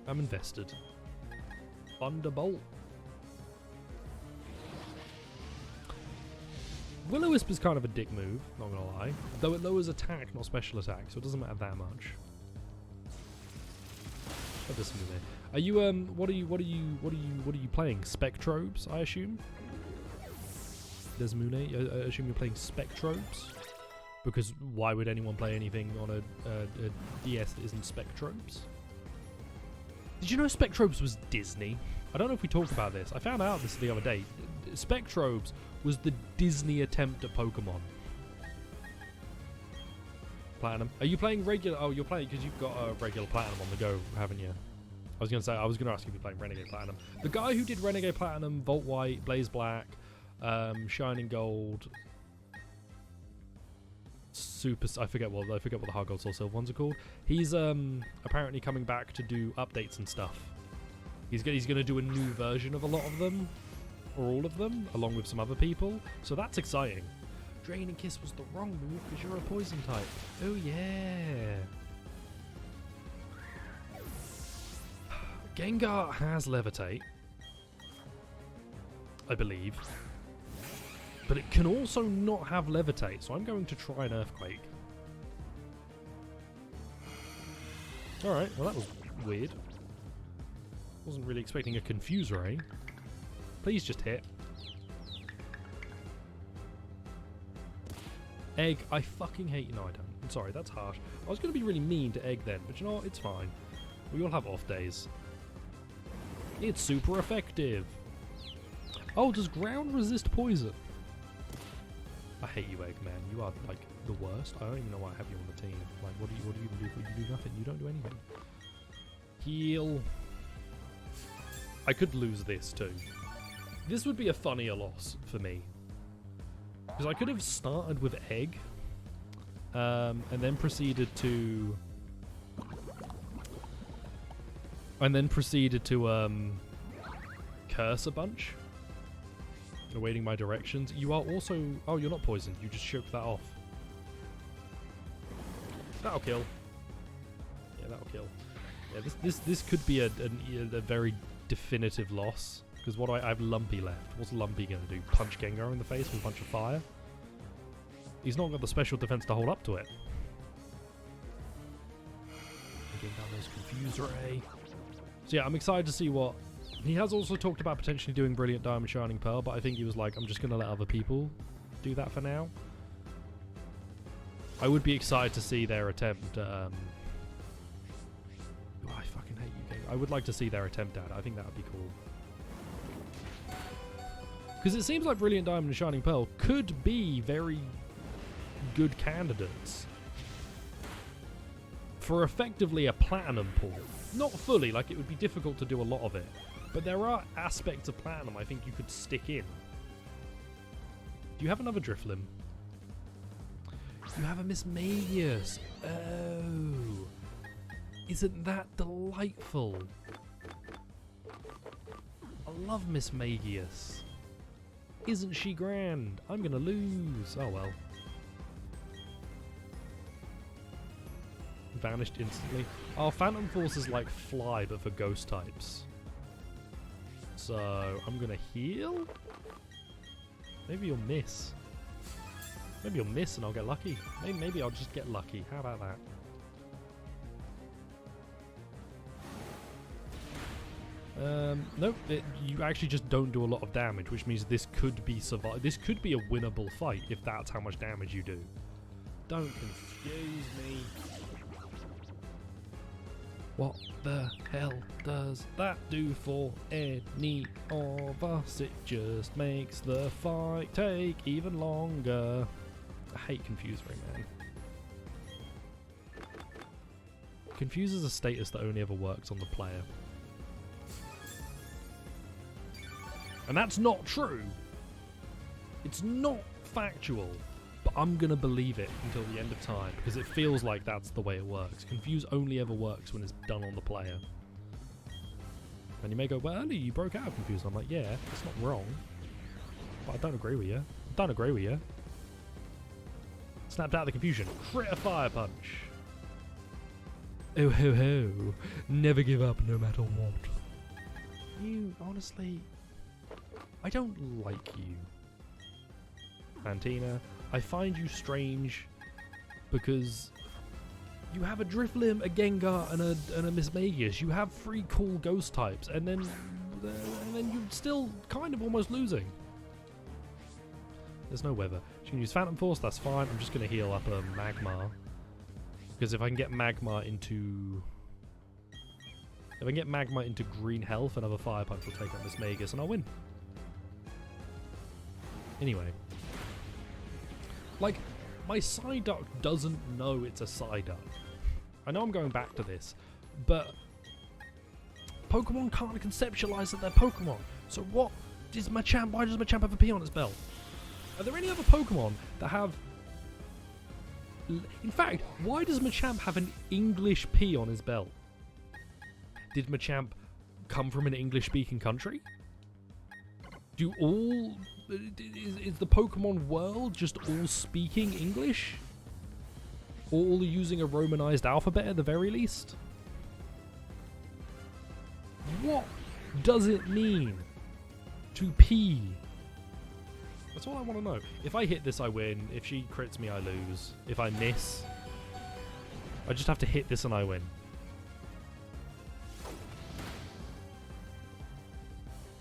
I'm invested. Thunderbolt. Will-O-Wisp is kind of a dick move, not gonna lie. Though it lowers attack, not special attack, so it doesn't matter that much. What does something there? Are you what are you playing? Spectrobes, I assume? Desmune, I assume you're playing Spectrobes? Because why would anyone play anything on a DS that isn't Spectrobes? Did you know Spectrobes was Disney? I don't know if we talked about this. I found out this the other day. Spectrobes was the Disney attempt at Pokemon. Platinum. Are you playing regular? Oh, you're playing because you've got a regular Platinum on the go, haven't you? I was going to ask you if you're playing Renegade Platinum. The guy who did Renegade Platinum, Volt White, Blaze Black, Shining Gold, I forget what the Hard Gold Soul Silver ones are called. He's apparently coming back to do updates and stuff. He's going to do a new version of a lot of them, or all of them, along with some other people. So that's exciting. Drain and Kiss was the wrong move because you're a poison type. Oh yeah. Gengar has Levitate, I believe. But it can also not have Levitate, so I'm going to try an Earthquake. Alright, well that was weird. Wasn't really expecting a Confuse Ray. Please just hit. Egg, I fucking hate you. No, I don't. I'm sorry, that's harsh. I was going to be really mean to Egg then, but you know what? It's fine. We all have off days. It's super effective. Oh, does ground resist poison? I hate you, Egg, man. You are, like, the worst. I don't even know why I have you on the team. Like, what do you even do? You do nothing. You don't do anything. Heal. I could lose this too. This would be a funnier loss for me. Because I could have started with egg. And then proceeded to... curse a bunch. Awaiting my directions. You are also... Oh, you're not poisoned. You just shook that off. That'll kill. Yeah, that'll kill. Yeah, this could be a very definitive loss. Because what I have Lumpy left. What's Lumpy going to do? Punch Gengar in the face with a bunch of fire? He's not got the special defense to hold up to it. Again, that was Confuse Ray. So yeah, I'm excited to see what... He has also talked about potentially doing Brilliant Diamond Shining Pearl, but I think he was like, I'm just going to let other people do that for now. I would be excited to see their attempt at... Oh, I fucking hate you, game. I would like to see their attempt at it. I think that would be cool. Because it seems like Brilliant Diamond and Shining Pearl could be very good candidates for effectively a Platinum pool. Not fully, like it would be difficult to do a lot of it. But there are aspects of Platinum I think you could stick in. Do you have another Drifloon? You have a Miss Magius. Oh. Isn't that delightful? I love Miss Magius. Isn't she grand? I'm gonna lose. Oh well. Vanished instantly. Oh, Phantom Force is like Fly, but for ghost types. So, I'm gonna heal? Maybe you'll miss. Maybe you'll miss and I'll get lucky. Maybe I'll just get lucky. How about that? Nope. You actually just don't do a lot of damage, which means this could be This could be a winnable fight if that's how much damage you do. Don't confuse me. What the hell does that do for any of us? It just makes the fight take even longer. I hate Confuse Ray, man. Confuse is a status that only ever works on the player. And that's not true. It's not factual. But I'm going to believe it until the end of time, because it feels like that's the way it works. Confuse only ever works when it's done on the player. And you may go, well, you broke out of Confuse. I'm like, yeah, it's not wrong. But I don't agree with you. I don't agree with you. Snapped out of the confusion. Crit a Fire Punch. Oh ho ho. Never give up no matter what. You, honestly... I don't like you. Fantina. I find you strange because you have a Drifloon, a Gengar, and a Miss Magius. You have 3 cool ghost types, and then you're still kind of almost losing. There's no weather. You can use Phantom Force, that's fine. I'm just going to heal up a Magmar. Because if I can get Magmar into... If I can get Magmar into green health, another Fire Punch will take out Miss Magius, and I'll win. Anyway. Like, my Psyduck doesn't know it's a Psyduck. I know I'm going back to this, but Pokemon can't conceptualize that they're Pokemon. So what is Machamp? Why does Machamp have a P on its belt? Are there any other Pokemon that have... In fact, why does Machamp have an English P on his belt? Did Machamp come from an English-speaking country? Do all... Is the Pokemon world just all speaking English? Or all using a Romanized alphabet at the very least? What does it mean to P? That's all I want to know. If I hit this, I win. If she crits me, I lose. If I miss, I just have to hit this and I win.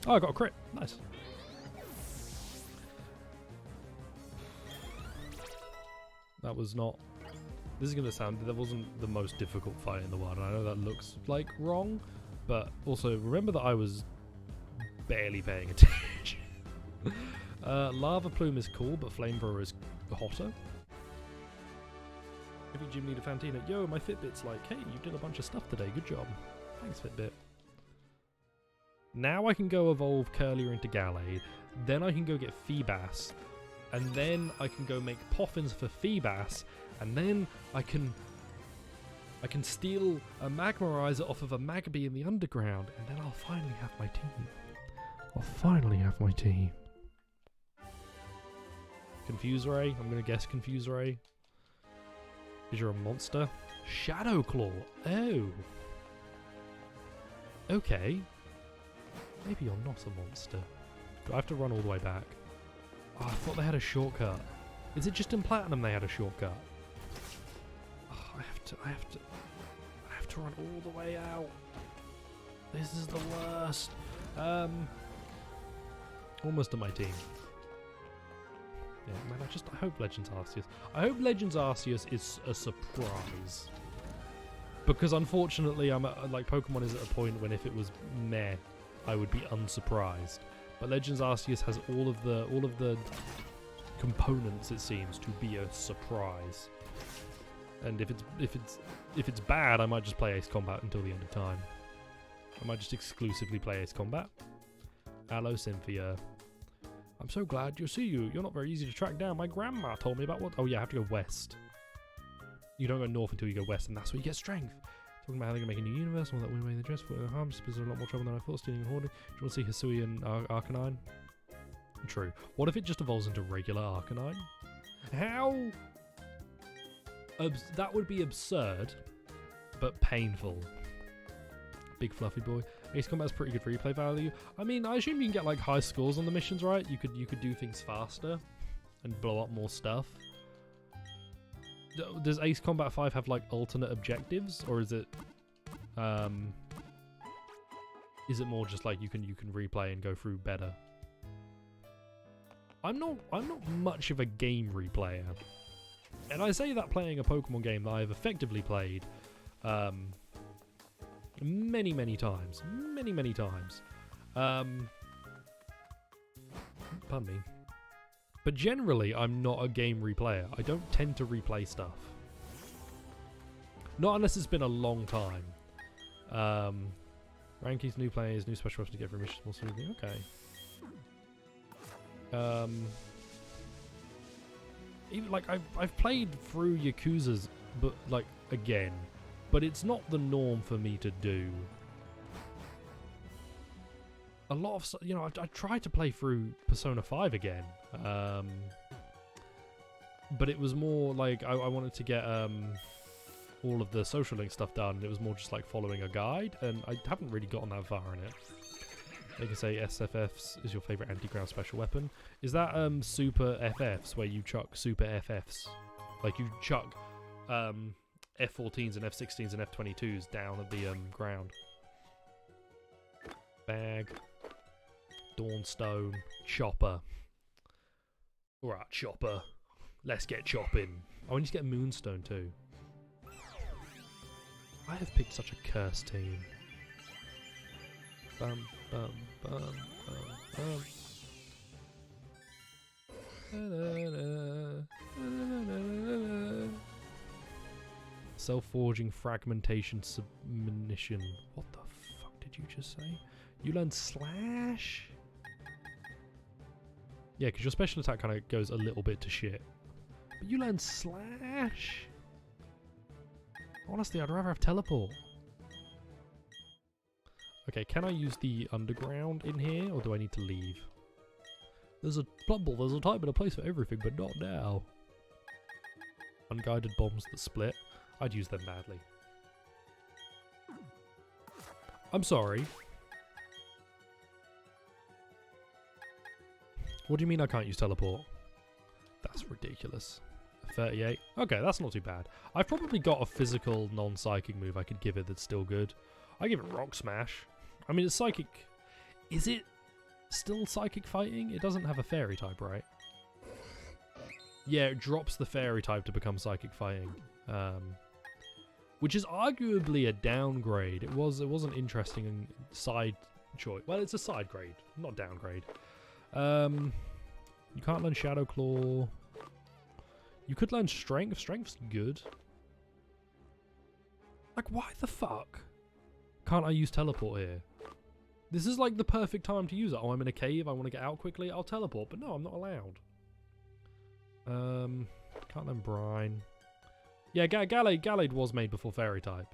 Oh, I got a crit. Nice. That was not... This is going to sound... That wasn't the most difficult fight in the world. And I know that looks like wrong. But also, remember that I was barely paying attention. Lava Plume is cool, but Flamethrower is hotter. Every gym need a Fantina. Yo, my Fitbit's like, hey, you did a bunch of stuff today. Good job. Thanks, Fitbit. Now I can go evolve Curlier into Gallade. Then I can go get Feebas. And then I can go make Poffins for Feebas. And then I can steal a Magmarizer off of a Magby in the underground. And then I'll finally have my team. I'll finally have my team. Confuse Ray. I'm going to guess Confuse Ray. Because you're a monster. Shadow Claw. Oh. Okay. Maybe you're not a monster. Do I have to run all the way back? Oh, I thought they had a shortcut. Is it just in Platinum they had a shortcut? Oh, I have to run all the way out. This is the worst. Almost to my team. Yeah, man, I hope Legends Arceus. I hope Legends Arceus is a surprise. Because unfortunately, Pokemon is at a point when if it was meh, I would be unsurprised. But Legends Arceus has all of the components, it seems, to be a surprise. And if it's bad, I might just play Ace Combat until the end of time. I might just exclusively play Ace Combat. Hello, Cynthia. I'm so glad to see you. You're not very easy to track down. My grandma told me about what... Oh yeah, I have to go west. You don't go north until you go west, and that's where you get strength. Talking about how they're going to make a new universe, all that we made the dress for harms, because there's a lot more trouble than I thought, stealing and hoarding. Do you want to see Hisui and Arcanine? True. What if it just evolves into regular Arcanine? How? That would be absurd, but painful. Big fluffy boy. Ace Combat's pretty good replay value. I mean, I assume you can get like high scores on the missions, right? You could do things faster and blow up more stuff. Does Ace Combat 5 have like alternate objectives, or is it more just like you can replay and go through better? I'm not much of a game replayer, and I say that playing a Pokemon game that I've effectively played many times. Pardon me. But generally, I'm not a game replayer. I don't tend to replay stuff. Not unless it's been a long time. Rankings, new players, new special weapons to get from missions, more smoothly. Okay. Even like I've played through Yakuza's, but like again, but it's not the norm for me to do. A lot of, you know, I tried to play through Persona 5 again, but it was more like I wanted to get all of the social link stuff done. It was more just like following a guide, and I haven't really gotten that far in it. They can say SFFs is your favorite anti-ground special weapon. Is that super FFs where you chuck super FFs? Like you chuck F14s and F16s and F22s down at the ground. Bag. Dawnstone. Chopper. Alright, Chopper. Let's get chopping. Oh, I need to get Moonstone too. I have picked such a cursed team. Bum, bum, bum, bum, bum. Self-forging fragmentation submission. What the fuck did you just say? You learned Slash? Yeah, because your special attack kind of goes a little bit to shit. But you learned Slash? Honestly, I'd rather have Teleport. Okay, can I use the underground in here, or do I need to leave? There's a Plumble, there's a time and a place for everything, but not now. Unguided bombs that split. I'd use them badly. I'm sorry. What do you mean I can't use teleport? That's ridiculous. 38. Okay, that's not too bad. I've probably got a physical non-psychic move I could give it that's still good. I give it Rock Smash. I mean, it's psychic. Is it still psychic fighting? It doesn't have a fairy type, right? Yeah, it drops the fairy type to become psychic fighting. Which is arguably a downgrade. It was an interesting side choice. Well, it's a side grade, not downgrade. You can't learn Shadow Claw. You could learn Strength. Strength's good. Like, why the fuck can't I use Teleport here? This is like the perfect time to use it. Oh, I'm in a cave. I want to get out quickly. I'll teleport. But no, I'm not allowed. Can't learn Brine. Yeah, Gallade was made before Fairy type.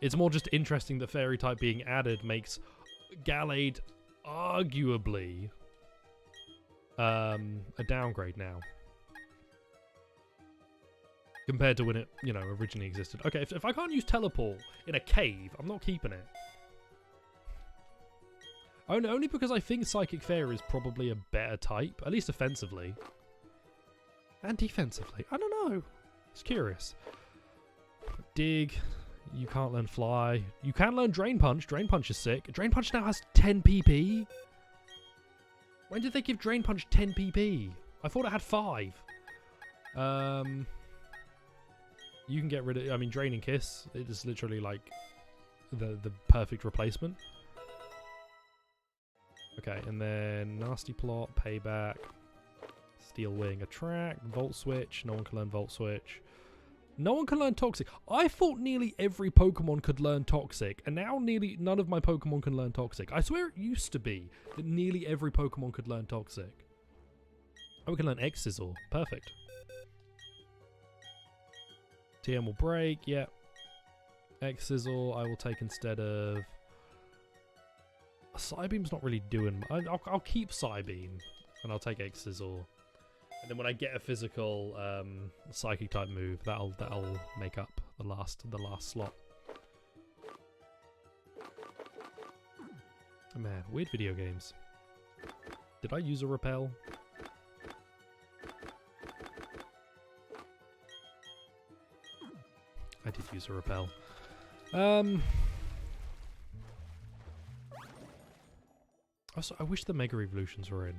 It's more just interesting that Fairy type being added makes Gallade arguably a downgrade now. Compared to when it, you know, originally existed. Okay, if I can't use teleport in a cave, I'm not keeping it. Only because I think Psychic Fairy is probably a better type, at least offensively. And defensively. I don't know. It's curious. Dig. You can't learn Fly. You can learn Drain Punch. Drain Punch is sick. Drain Punch now has 10 PP. When did they give Drain Punch 10 PP? I thought it had 5. You can get rid of... I mean, Drain and Kiss. It is literally like the perfect replacement. Okay, and then Nasty Plot, Payback, Steel Wing, Attract, Volt Switch. No one can learn Volt Switch. No one can learn Toxic. I thought nearly every Pokemon could learn Toxic, and now nearly none of my Pokemon can learn Toxic. I swear it used to be that nearly every Pokemon could learn Toxic. Oh, we can learn X-Sizzle. Perfect. TM will break, yep. X-Sizzle I will take instead of... Psybeam's not really doing... I'll keep Psybeam, and I'll take X-Sizzle. And then when I get a physical Psychic type move, that'll make up the last slot. Oh man, weird video games. Did I use a Repel? I did use a Repel. I wish the Mega Evolutions were in.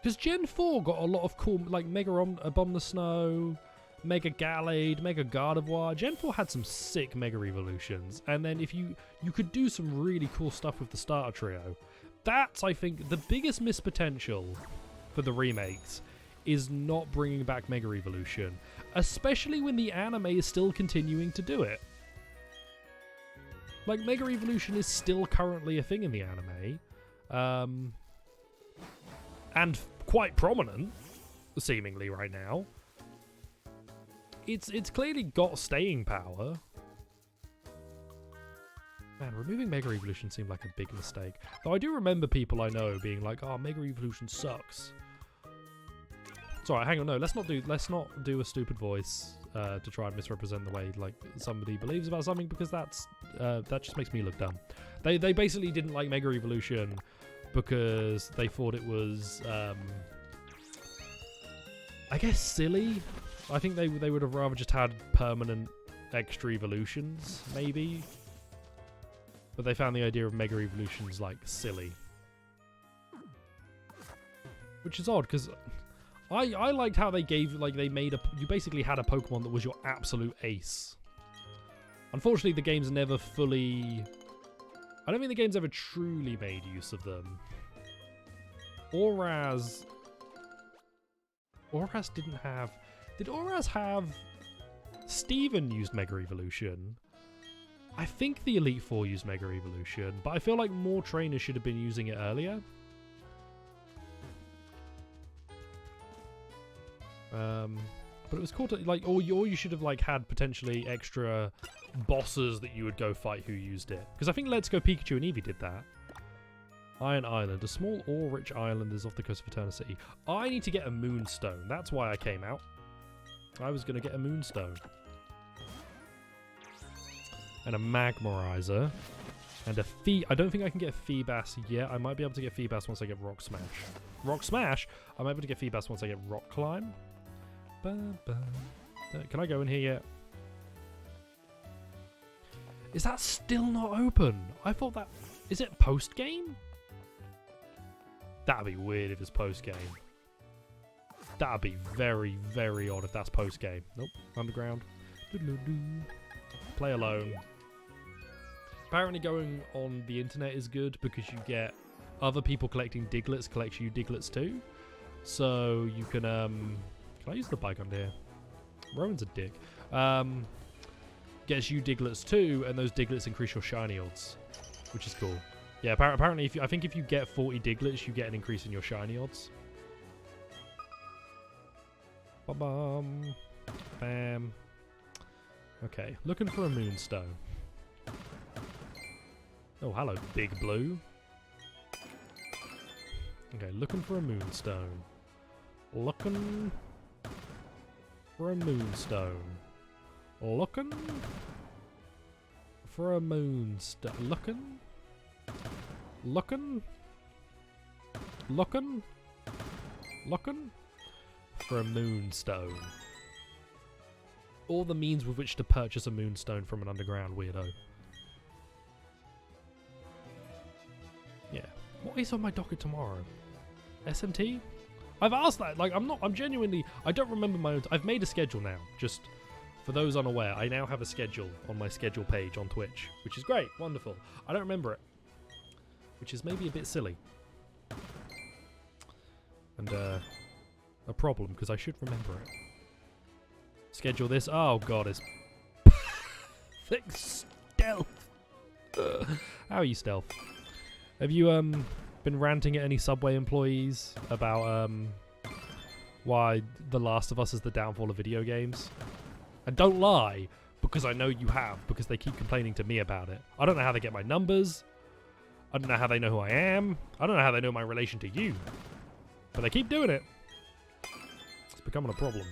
Because Gen 4 got a lot of cool, like Mega Bomb the Snow, Mega Gallade, Mega Gardevoir. Gen 4 had some sick Mega Evolutions. And then if you could do some really cool stuff with the starter trio. That's, I think, the biggest missed potential for the remakes is not bringing back Mega Evolution. Especially when the anime is still continuing to do it. Like, Mega Evolution is still currently a thing in the anime. And quite prominent, seemingly, right now. It's clearly got staying power. Man, removing Mega Evolution seemed like a big mistake. Though I do remember people I know being like, "Oh, Mega Evolution sucks." Sorry, hang on, no, let's not do a stupid voice to try and misrepresent the way like somebody believes about something, because that just makes me look dumb. They basically didn't like Mega Evolution because they thought it was I guess silly. I think they would have rather just had permanent extra evolutions, maybe. But they found the idea of Mega Evolutions like silly. Which is odd, because I liked how they gave, like, you basically had a Pokemon that was your absolute ace. Unfortunately, the game's never fully... I don't think the game's ever truly made use of them. Oraz didn't have... Did Oraz have... Steven used Mega Evolution. I think the Elite Four used Mega Evolution, but I feel like more trainers should have been using it earlier. But it was cool to, like, or you should have, like, had potentially extra bosses that you would go fight who used it. Because I think Let's Go Pikachu and Eevee did that. Iron Island. A small ore-rich island is off the coast of Eterna City. I need to get a Moonstone. That's why I came out. I was going to get a Moonstone. And a Magmarizer. And a I don't think I can get a Feebas yet. I might be able to get Feebas once I get Rock Smash. Rock Smash? I might be able to get Feebas once I get Rock Climb. Can I go in here yet? Is that still not open? I thought that... Is it post-game? That'd be weird if it's post-game. That'd be very, very odd if that's post-game. Nope. Underground. Play alone. Apparently going on the internet is good because you get other people collecting Digletts collect you Digletts too. So you can I use the bike under here? Rowan's a dick. gets you Diglets too, and those Diglets increase your shiny odds, which is cool. Yeah, apparently, I think if you get 40 Diglets, you get an increase in your shiny odds. Ba-bum. Bam. Okay, looking for a Moonstone. Oh, hello, Big Blue. Okay, looking for a Moonstone. Looking for a Moonstone. Looking for a Moonstone. Looking for a Moonstone. All the means with which to purchase a Moonstone from an underground weirdo. Yeah. What is on my docket tomorrow? SMT? I've asked that. Like, I'm genuinely, I don't remember my own. I've made a schedule now. Just for those unaware, I now have a schedule on my schedule page on Twitch, which is great. Wonderful. I don't remember it, which is maybe a bit silly. And, a problem, because I should remember it. Schedule this. Oh, God, it's thick stealth. How are you, stealth? Have you, been ranting at any Subway employees about, why The Last of Us is the downfall of video games? And don't lie, because I know you have, because they keep complaining to me about it. I don't know how they get my numbers. I don't know how they know who I am. I don't know how they know my relation to you. But they keep doing it. It's becoming a problem.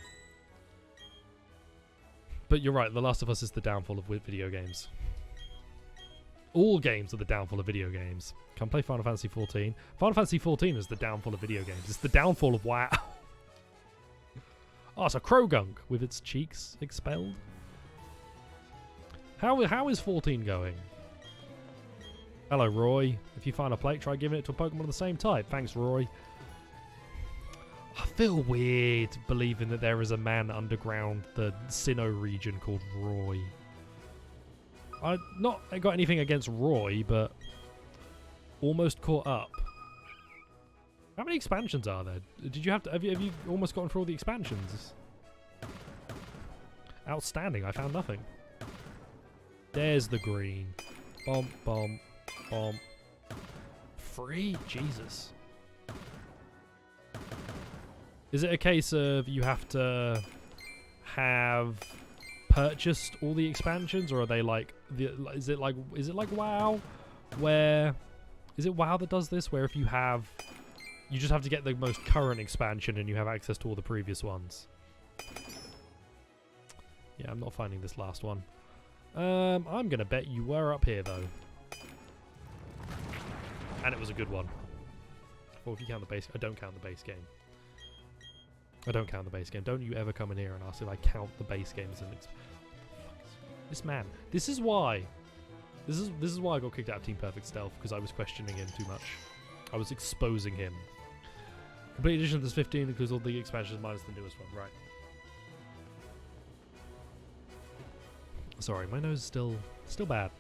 But you're right, The Last of Us is the downfall of video games. All games are the downfall of video games. Come play Final Fantasy XIV. Final Fantasy XIV is the downfall of video games. It's the downfall of WoW. Oh, it's a Krogunk with its cheeks expelled. How is 14 going? Hello, Roy. If you find a plate, try giving it to a Pokemon of the same type. Thanks, Roy. I feel weird believing that there is a man underground the Sinnoh region called Roy. I got anything against Roy, but almost caught up. How many expansions are there? Did you have you almost gotten through all the expansions? Outstanding. I found nothing. There's the green. Bomb, bomb, bomb. Free? Jesus. Is it a case of you have to have purchased all the expansions, or are they like is it like WoW, where is it WoW that does this, where if you just have to get the most current expansion and you have access to all the previous ones? Yeah, I'm not finding this last one. I'm gonna bet you were up here though, and it was a good one. Or if you count the base, I don't count the base game. I don't count the base game. Don't you ever come in here and ask if I count the base game as an this man. This is why I got kicked out of Team Perfect Stealth, because I was questioning him too much. I was exposing him. Complete edition of this 15 includes all the expansions minus the newest one. Right. Sorry, my nose is still bad.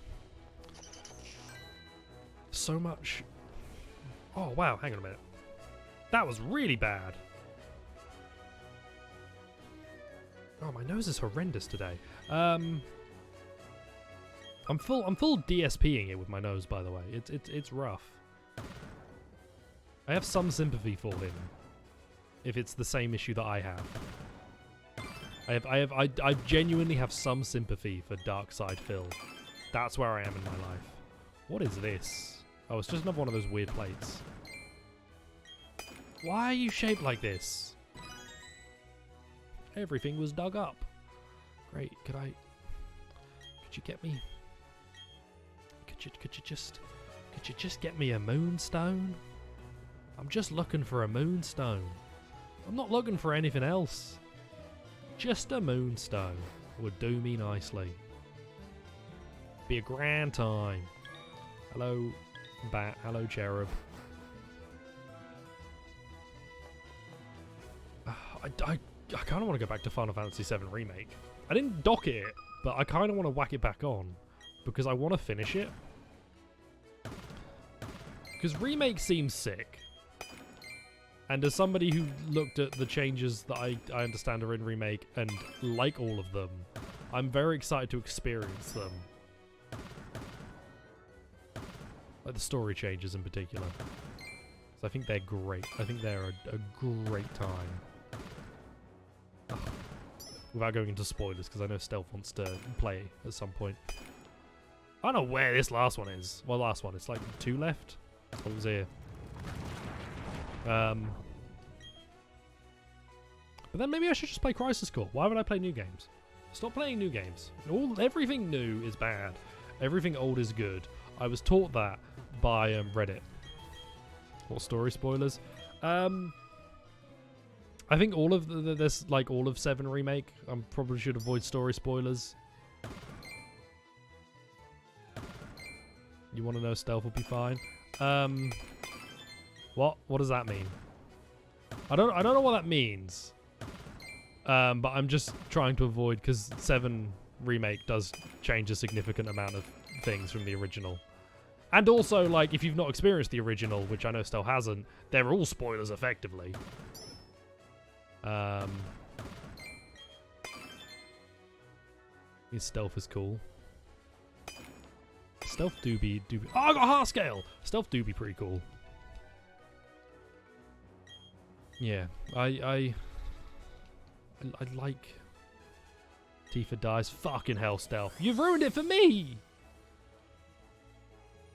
So much. Oh wow, hang on a minute. That was really bad. Oh, my nose is horrendous today. I'm full DSPing it with my nose, by the way. It's rough. I have some sympathy for him, if it's the same issue that I have. I genuinely have some sympathy for Dark Side Phil. That's where I am in my life. What is this? Oh, it's just another one of those weird plates. Why are you shaped like this? Everything was dug up. Great. Could you get me? Could you just get me a moonstone? I'm just looking for a moonstone. I'm not looking for anything else. Just a moonstone would do me nicely. Be a grand time. Hello, bat. Hello, cherub. I kind of want to go back to Final Fantasy VII Remake. I didn't dock it, but I kind of want to whack it back on because I want to finish it. Because Remake seems sick. And as somebody who looked at the changes that I understand are in Remake and like all of them, I'm very excited to experience them. Like the story changes in particular. So I think they're great. I think they're a great time. Ugh. Without going into spoilers, because I know Stealth wants to play at some point. I don't know where this last one is. Well, last one. It's like 2 left. What was here? But then maybe I should just play Crisis Core. Why would I play new games? Stop playing new games. Everything new is bad. Everything old is good. I was taught that by Reddit. What story spoilers? I think all of there's like all of 7 remake. I probably should avoid story spoilers. You want to know Stealth will be fine? What does that mean? I don't know what that means. But I'm just trying to avoid, because 7 remake does change a significant amount of things from the original. And also, like, if you've not experienced the original, which I know Stealth hasn't, they're all spoilers effectively. His Stealth is cool. Stealth do be. Oh, I got a heart scale! Stealth do be pretty cool. Yeah, I like Tifa dies. Fucking hell, Stealth. You've ruined it for me!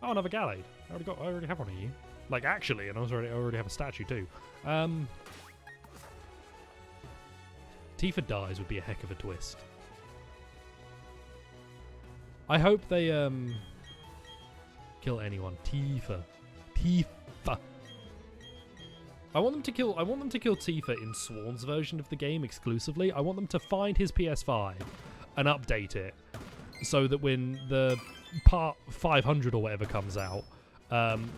Oh, another Gallade. I already have one of you. Like, actually, and I already have a statue too. Tifa dies would be a heck of a twist. I hope they kill anyone. Tifa. I want them to kill Tifa in Swan's version of the game exclusively. I want them to find his PS5 and update it so that when the part 500 or whatever comes out,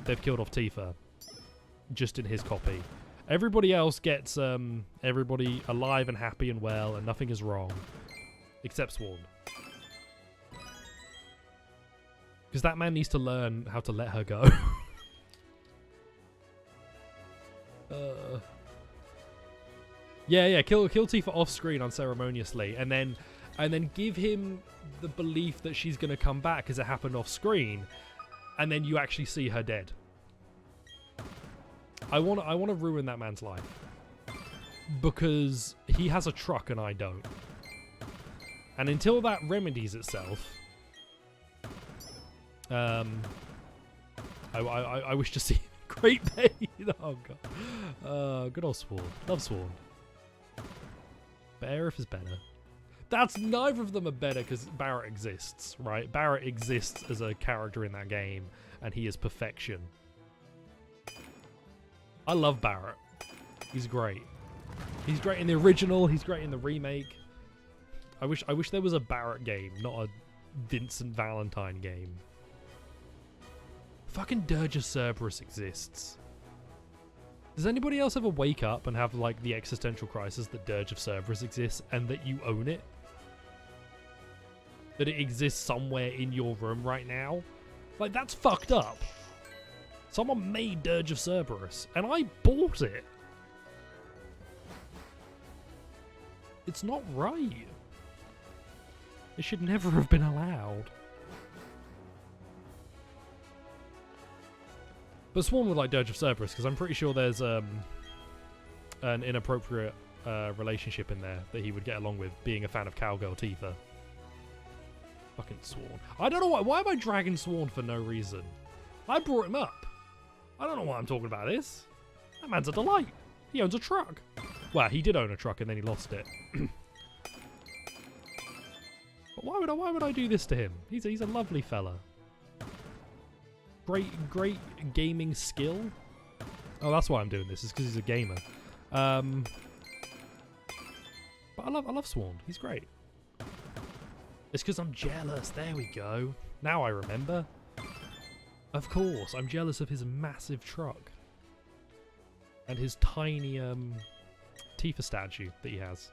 they've killed off Tifa just in his copy. Everybody else gets everybody alive and happy and well, and nothing is wrong except Swan. Because that man needs to learn how to let her go. Yeah, kill Tifa off screen unceremoniously, and then give him the belief that she's gonna come back because it happened off screen, and then you actually see her dead. I want to ruin that man's life because he has a truck and I don't. And until that remedies itself, I wish to see great pain. Oh god. Good old Swan. Love Swan. But Aerith is better. That's neither of them are better because Barrett exists, right? Barrett exists as a character in that game, and he is perfection. I love Barrett. He's great. He's great in the original. He's great in the remake. I wish there was a Barrett game, not a Vincent Valentine game. Fucking Dirge of Cerberus exists. Does anybody else ever wake up and have like the existential crisis that Dirge of Cerberus exists and that you own it? That it exists somewhere in your room right now? Like, that's fucked up. Someone made Dirge of Cerberus, and I bought it. It's not right. It should never have been allowed. But Swan would like Dirge of Cerberus, because I'm pretty sure there's an inappropriate relationship in there that he would get along with, being a fan of Cowgirl Tifa. Fucking Swan. I don't know why am I dragging Swan for no reason? I brought him up. I don't know why I'm talking about this. That man's a delight. He owns a truck. Well, he did own a truck and then he lost it. But why would I do this to him? He's a lovely fella. Great gaming skill. Oh, that's why I'm doing this. Is because he's a gamer. But I love Swan. He's great. It's because I'm jealous. There we go. Now I remember. Of course, I'm jealous of his massive truck. And his tiny Tifa statue that he has.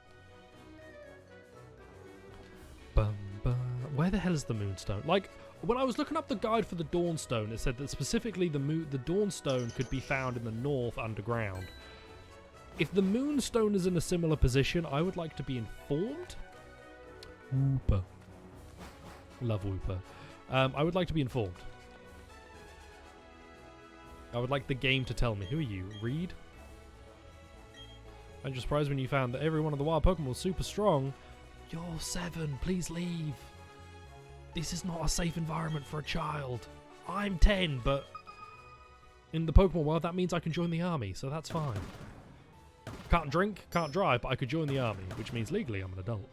Bum, bum. Where the hell is the Moonstone? Like, when I was looking up the guide for the Dawnstone, it said that specifically the Dawnstone could be found in the north underground. If the Moonstone is in a similar position, I would like to be informed. Wooper. Love Wooper. I would like to be informed. I would like the game to tell me. Who are you? Reed? I'm just surprised when you found that every one of the wild Pokemon was super strong. You're 7. Please leave. This is not a safe environment for a child. I'm 10, but in the Pokemon world, that means I can join the army, so that's fine. Can't drink, can't drive, but I could join the army, which means legally I'm an adult.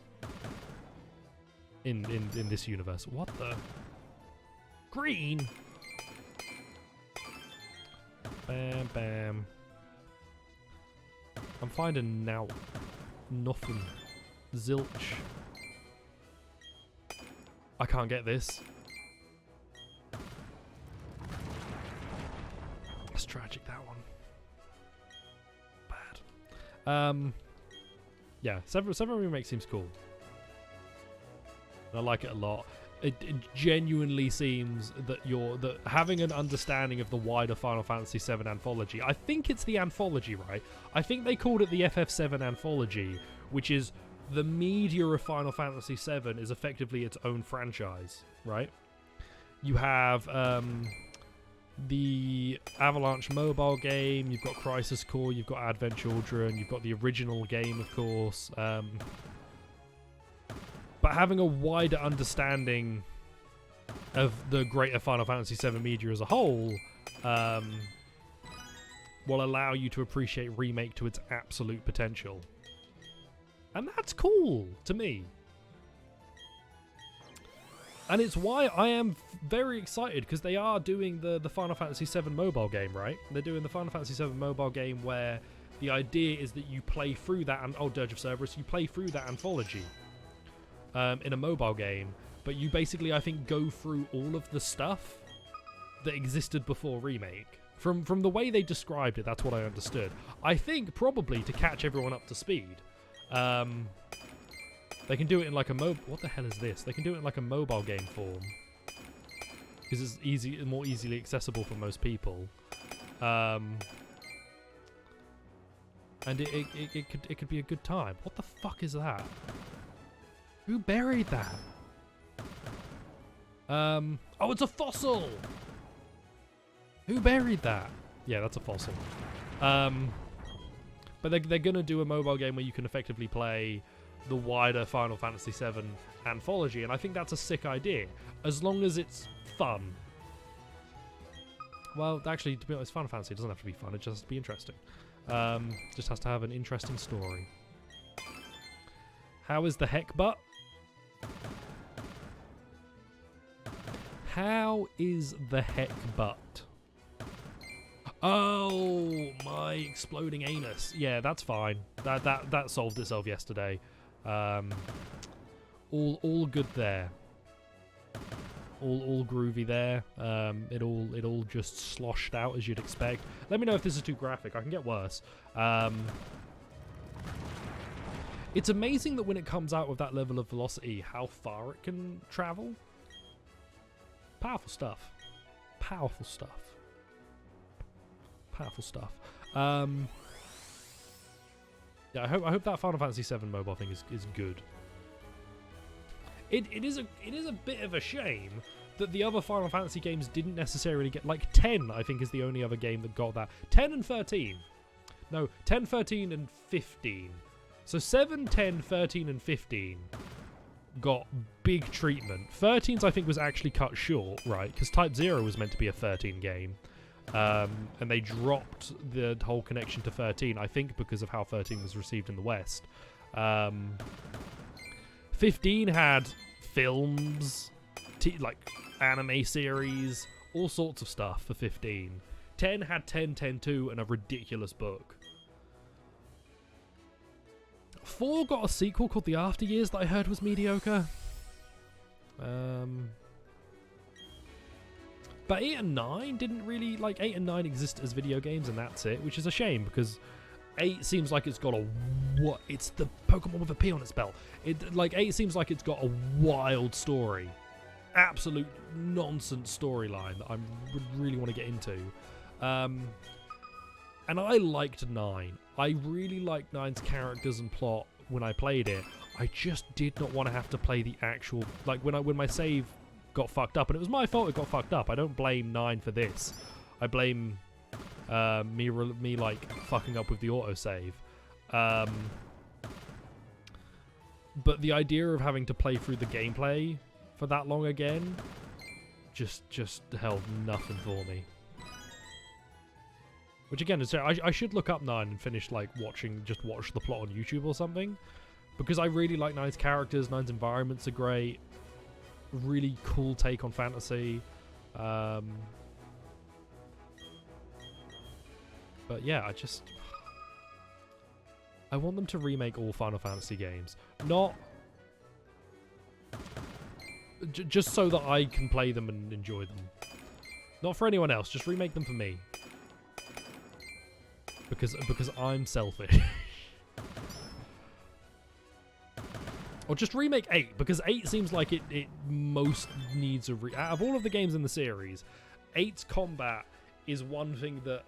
In this universe. What the? Green? Bam, bam. I'm finding now nothing. Zilch. I can't get this. That's tragic, that one. Bad. Yeah, Seven Remake seems cool. I like it a lot. It genuinely seems that that having an understanding of the wider Final Fantasy VII anthology. I think it's the anthology, right? I think they called it the FF7 anthology, which is the media of Final Fantasy VII is effectively its own franchise, right? You have the Avalanche mobile game, you've got Crisis Core, you've got Advent Children, you've got the original game, of course. But having a wider understanding of the greater Final Fantasy VII media as a whole will allow you to appreciate Remake to its absolute potential. And that's cool to me. And it's why I am very excited, because they are doing the Final Fantasy VII mobile game, right? They're doing the Final Fantasy VII mobile game where the idea is that you play through that, and Dirge of Cerberus, you play through that anthology in a mobile game, but you basically, I think, go through all of the stuff that existed before Remake. From the way they described it, that's what I understood. I think probably to catch everyone up to speed. They can do it in like a what the hell is this? They can do it in like a mobile game form, because it's more easily accessible for most people. And it could be a good time. What the fuck is that? Who buried that? Oh, it's a fossil! Who buried that? Yeah, that's a fossil. But they're gonna do a mobile game where you can effectively play the wider Final Fantasy VII anthology, and I think that's a sick idea, as long as it's fun. Well, actually, to be honest, Final Fantasy doesn't have to be fun, it just has to be interesting. Just has to have an interesting story. How is the heck butt? How is the heck butt? Oh, my exploding anus. Yeah, that's fine. That solved itself yesterday. All good there. All groovy there. It all just sloshed out as you'd expect. Let me know if this is too graphic. I can get worse. It's amazing that when it comes out with that level of velocity, how far it can travel. Powerful stuff. Powerful stuff. Powerful stuff. Yeah, I hope that Final Fantasy VII mobile thing is good. It is a bit of a shame that the other Final Fantasy games didn't necessarily get, like 10 I think is the only other game that got that. 10 and 13. No, 10, 13 and 15. So 7, 10, 13 and 15 got big treatment. 13's I think was actually cut short, right? Because Type 0 was meant to be a 13 game. And they dropped the whole connection to 13, I think because of how 13 was received in the West. 15 had films, like anime series, all sorts of stuff for 15. 10 had 10, 10, 2, and a ridiculous book. 4 got a sequel called The After Years that I heard was mediocre. But 8 and 9 didn't really, like, 8 and 9 exist as video games and that's it, which is a shame because 8 seems like it's got it's the Pokemon with a P on its belt. 8 seems like it's got a wild story. Absolute nonsense storyline that I would really want to get into. And I liked 9. I really liked 9's characters and plot when I played it. I just did not want to have to play the actual, like when my save got fucked up, and it was my fault it got fucked up. I don't blame 9 for this. I blame me like fucking up with the autosave. But the idea of having to play through the gameplay for that long again just held nothing for me. Which again is, I should look up 9 and finish like watch the plot on YouTube or something, because I really like 9's characters. 9's environments are great. Really cool take on fantasy. But yeah, I want them to remake all Final Fantasy games. Not just so that I can play them and enjoy them. Not for anyone else, just remake them for me. Because I'm selfish. Or just remake 8, because 8 seems like it most needs a out of all of the games in the series, 8's combat is one thing that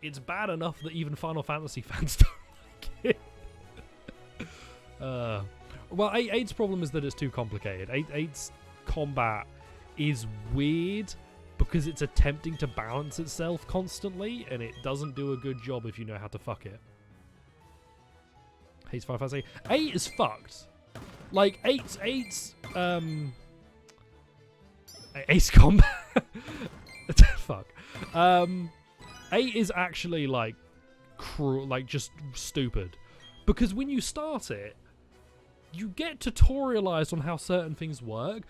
it's bad enough that even Final Fantasy fans don't like it. Well, 8's problem is that it's too complicated. 8's combat is weird because it's attempting to balance itself constantly, and it doesn't do a good job if you know how to fuck it. Hates Final Fantasy. 8 is fucked. Like, 8's combat. Fuck. 8 is actually, like, cruel, like, just stupid. Because when you start it, you get tutorialized on how certain things work,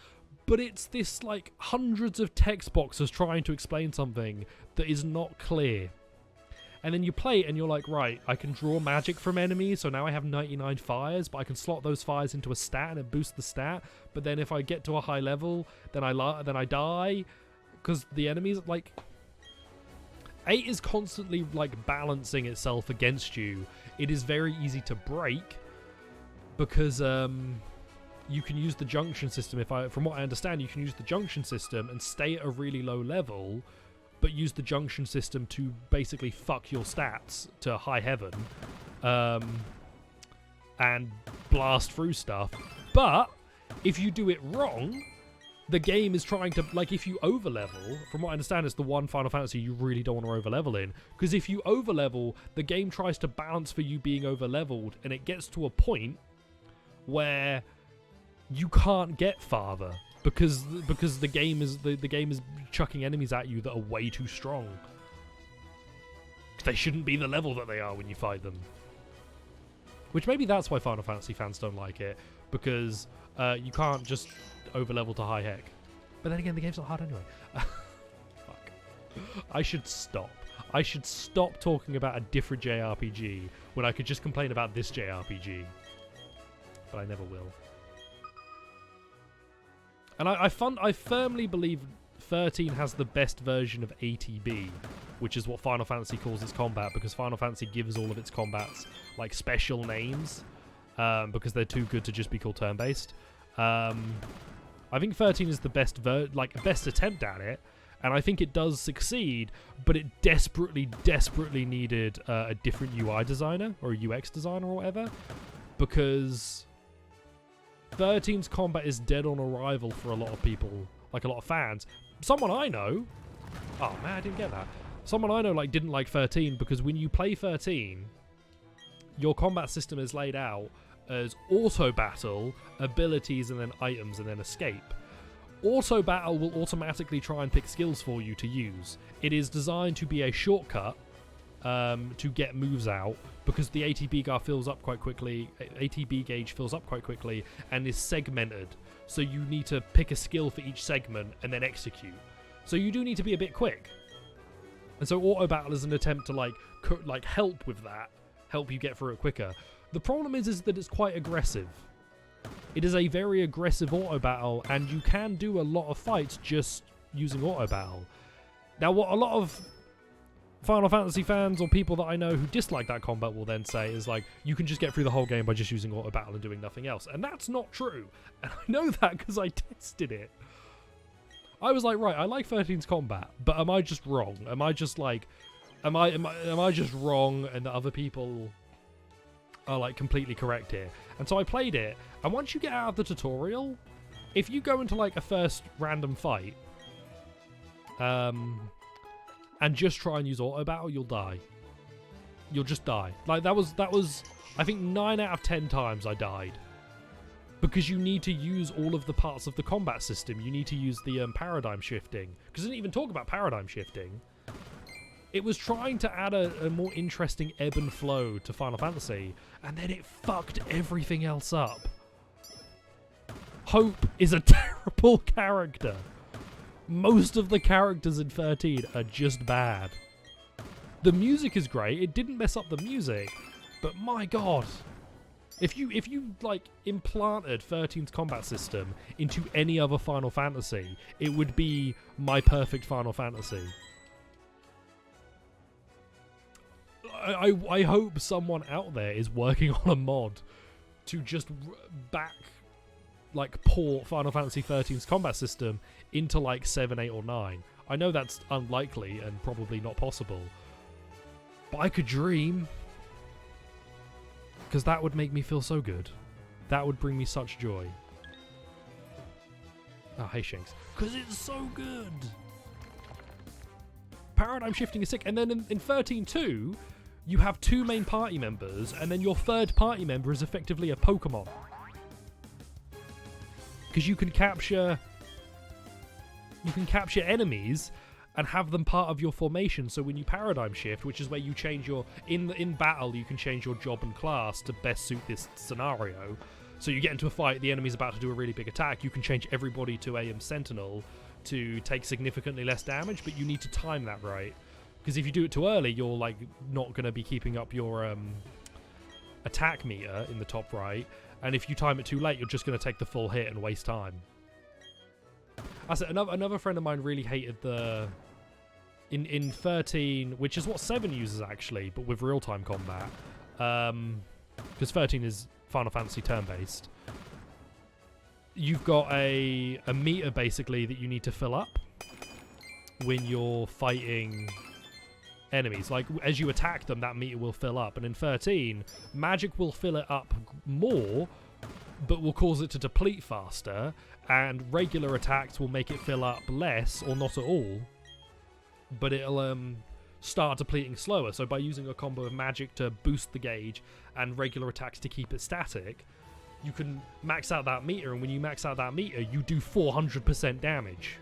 but it's this, like, hundreds of text boxes trying to explain something that is not clear. And then you play it and you're like, right, I can draw magic from enemies, so now I have 99 fires, but I can slot those fires into a stat and it boosts the stat. But then if I get to a high level, then I die, because the enemies, like... 8 is constantly, like, balancing itself against you. It is very easy to break, because you can use the junction system. From what I understand, you can use the junction system and stay at a really low level, but use the junction system to basically fuck your stats to high heaven, and blast through stuff. But if you do it wrong, the game is trying to, like, if you overlevel, from what I understand, it's the one Final Fantasy you really don't want to overlevel in, because if you overlevel, the game tries to balance for you being overleveled, and it gets to a point where you can't get farther. Because the game is chucking enemies at you that are way too strong. They shouldn't be the level that they are when you fight them. Which maybe that's why Final Fantasy fans don't like it, because you can't just overlevel to high heck. But then again, the game's not hard anyway. Fuck. I should stop. I should stop talking about a different JRPG when I could just complain about this JRPG. But I never will. And I firmly believe 13 has the best version of ATB, which is what Final Fantasy calls its combat, because Final Fantasy gives all of its combats, like, special names, because they're too good to just be called turn-based. I think 13 is the best attempt at it, and I think it does succeed, but it desperately needed a different UI designer, or a UX designer or whatever, because 13's combat is dead on arrival for a lot of people, like a lot of fans. Someone I know... Oh, man, I didn't get that. Someone I know, like, didn't like 13 because when you play 13, your combat system is laid out as auto-battle, abilities, and then items, and then escape. Auto-battle will automatically try and pick skills for you to use. It is designed to be a shortcut to get moves out, because the ATB gauge fills up quite quickly, and is segmented. So you need to pick a skill for each segment and then execute. So you do need to be a bit quick. And so auto battle is an attempt to like help with that, help you get through it quicker. The problem is that it's quite aggressive. It is a very aggressive auto battle, and you can do a lot of fights just using auto battle. Now, what a lot of Final Fantasy fans or people that I know who dislike that combat will then say is like, you can just get through the whole game by just using auto battle and doing nothing else. And that's not true. And I know that because I tested it. I was like, right, I like 13's combat, but am I just wrong? Am I just like, am I just wrong, and the other people are like completely correct here. And so I played it, and once you get out of the tutorial, if you go into like a first random fight, and just try and use auto battle, you'll die. You'll just die. Like that was I think 9 out of 10 times I died. Because you need to use all of the parts of the combat system. You need to use the paradigm shifting. Because it didn't even talk about paradigm shifting. It was trying to add a more interesting ebb and flow to Final Fantasy, and then it fucked everything else up. Hope is a terrible character. Most of the characters in 13 are just bad. The music is great. It didn't mess up the music, but my god. If you like implanted 13's combat system into any other Final Fantasy, it would be my perfect Final Fantasy. I hope someone out there is working on a mod to just port Final Fantasy 13's combat system into like 7, 8, or 9. I know that's unlikely and probably not possible, but I could dream. Because that would make me feel so good. That would bring me such joy. Oh, hey Shanks. Because it's so good! Paradigm shifting is sick. And then in 13.2, you have 2 main party members, and then your third party member is effectively a Pokémon. Because you can capture enemies and have them part of your formation, so when you paradigm shift, which is where you change your... In battle, you can change your job and class to best suit this scenario. So you get into a fight, the enemy's about to do a really big attack, you can change everybody to AM Sentinel to take significantly less damage, but you need to time that right. Because if you do it too early, you're like not going to be keeping up your attack meter in the top right, and if you time it too late, you're just going to take the full hit and waste time. I said another friend of mine really hated the... In 13, which is what 7 uses actually, but with real-time combat, because 13 is Final Fantasy turn-based. You've got a meter basically that you need to fill up when you're fighting enemies. Like as you attack them, that meter will fill up, and in 13, magic will fill it up more, but will cause it to deplete faster, and regular attacks will make it fill up less or not at all. But it'll start depleting slower. So by using a combo of magic to boost the gauge and regular attacks to keep it static, you can max out that meter, and when you max out that meter, you do 400% damage.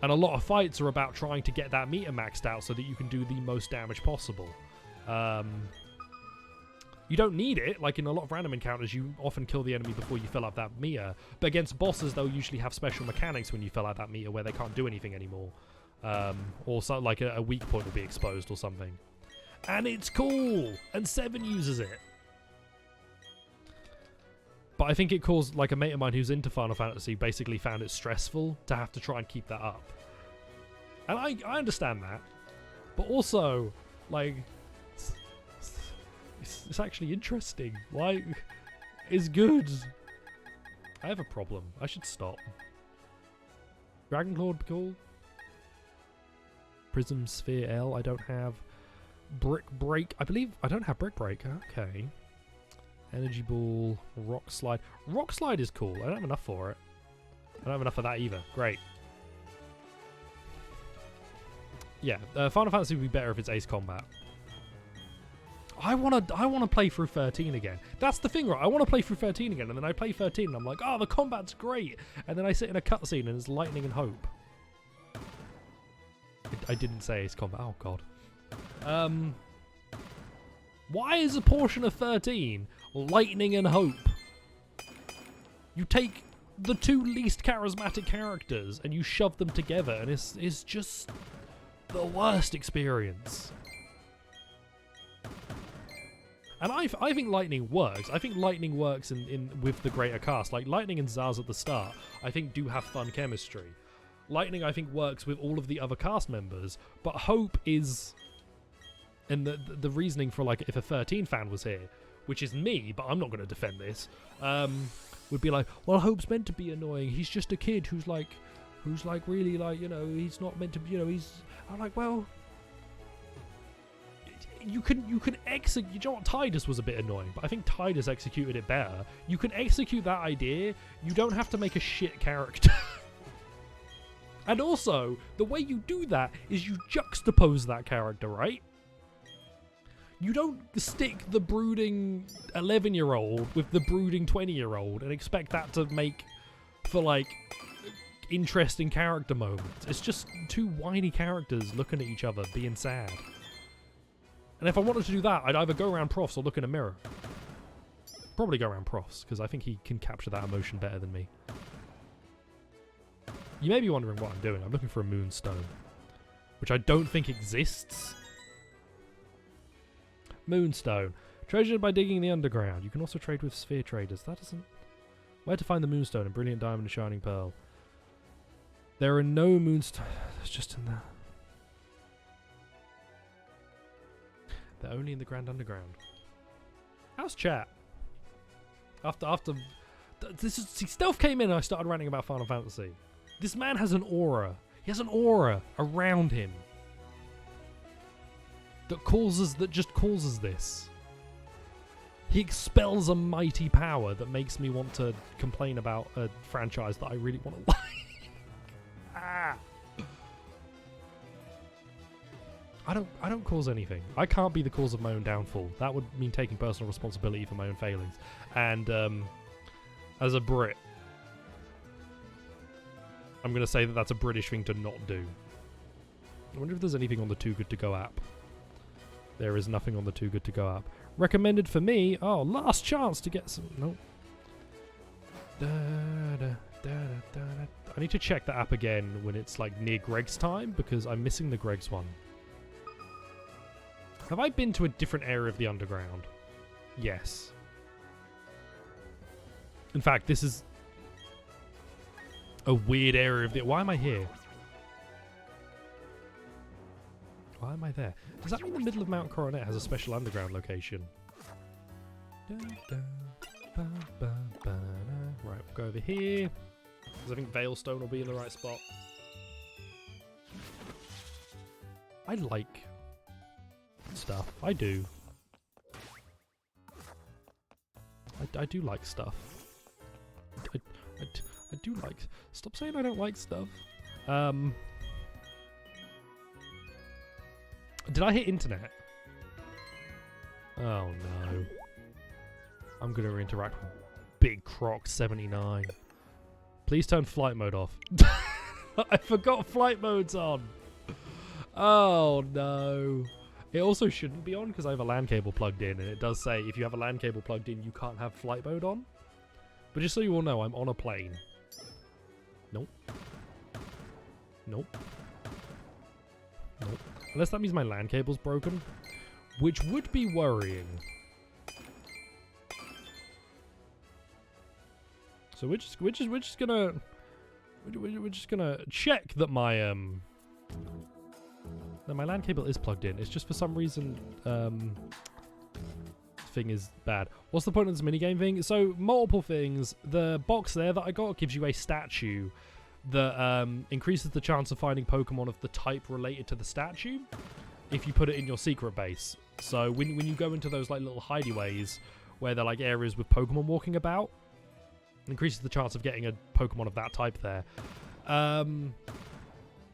And a lot of fights are about trying to get that meter maxed out so that you can do the most damage possible. You don't need it. Like in a lot of random encounters, you often kill the enemy before you fill up that meter. But against bosses, they'll usually have special mechanics when you fill out that meter where they can't do anything anymore. Or so, like a weak point will be exposed or something. And it's cool! And 7 uses it. But I think it caused, like a mate of mine who's into Final Fantasy basically found it stressful to have to try and keep that up. And I understand that. But also, like, it's actually interesting. Like, it's good. I have a problem. I should stop. Dragonclaw would be cool. Prism Sphere L, I don't have. Brick Break, I believe I don't have Brick Break. Okay. Energy Ball, Rock Slide. Rock Slide is cool. I don't have enough for it. I don't have enough of that either. Great. Yeah, Final Fantasy would be better if it's Ace Combat. I wanna play through 13 again. That's the thing, right? I want to play through 13 again, and then I play 13 and I'm like, oh, the combat's great. And then I sit in a cutscene and it's lightning and hope. I didn't say Ace Combat. Oh god. Why is a portion of 13 lightning and hope? You take the 2 least charismatic characters and you shove them together, and it's just the worst experience. And I think Lightning works. I think Lightning works with the greater cast. Like Lightning and Zaz at the start, I think do have fun chemistry. Lightning, I think, works with all of the other cast members, but Hope is... And the reasoning for, like, if a 13 fan was here, which is me, but I'm not going to defend this, would be like, well, Hope's meant to be annoying. He's just a kid who's really, like, you know, he's not meant to be, you know, he's... I'm like, well... you can execute. You know what? Tidus was a bit annoying, but I think Tidus executed it better. You can execute that idea. You don't have to make a shit character. And also, the way you do that is you juxtapose that character, right? You don't stick the brooding 11-year-old with the brooding 20-year-old and expect that to make for, like, interesting character moments. It's just two whiny characters looking at each other, being sad. And if I wanted to do that, I'd either go around Profs or look in a mirror. Probably go around Profs, because I think he can capture that emotion better than me. You may be wondering what I'm doing. I'm looking for a moonstone, which I don't think exists. Moonstone. Treasured by digging in the underground. You can also trade with sphere traders. That doesn't... Where to find the moonstone? A brilliant diamond and shining pearl. There are no moonstones. There's just in there. They're only in the Grand Underground. How's chat? After... See, Stealth came in and I started ranting about Final Fantasy. This man has an aura. He has an aura around him that just causes this. He expels a mighty power that makes me want to complain about a franchise that I really want to like. Ah. I don't cause anything. I can't be the cause of my own downfall. That would mean taking personal responsibility for my own failings. And as a Brit, I'm going to say that that's a British thing to not do. I wonder if there's anything on the Too Good To Go app. There is nothing on the Too Good To Go app. Recommended for me. Oh, last chance to get some... Nope. I need to check the app again when it's like near Greg's time, because I'm missing the Greg's one. Have I been to a different area of the underground? Yes. In fact, this is a weird area of the... Why am I here? Why am I there? Does that mean the middle of Mount Coronet has a special underground location? Right, we'll go over here. Because I think Veilstone will be in the right spot. I like stuff. I do. I do like stuff. I do like... Stop saying I don't like stuff. Did I hit internet? Oh no. I'm going to interact with Big Croc 79. Please turn flight mode off. I forgot flight mode's on. Oh no. It also shouldn't be on because I have a LAN cable plugged in, and it does say if you have a LAN cable plugged in, you can't have flight mode on. But just so you all know, I'm on a plane. Nope. Nope. Nope. Unless that means my LAN cable's broken, which would be worrying. So we're just gonna check that my my LAN cable is plugged in. It's just for some reason thing is bad. What's the point of this minigame thing? So multiple things. The box there that I got gives you a statue that increases the chance of finding Pokemon of the type related to the statue if you put it in your secret base. So when you go into those like little hideyways where they're like areas with Pokemon walking about, it increases the chance of getting a Pokemon of that type there.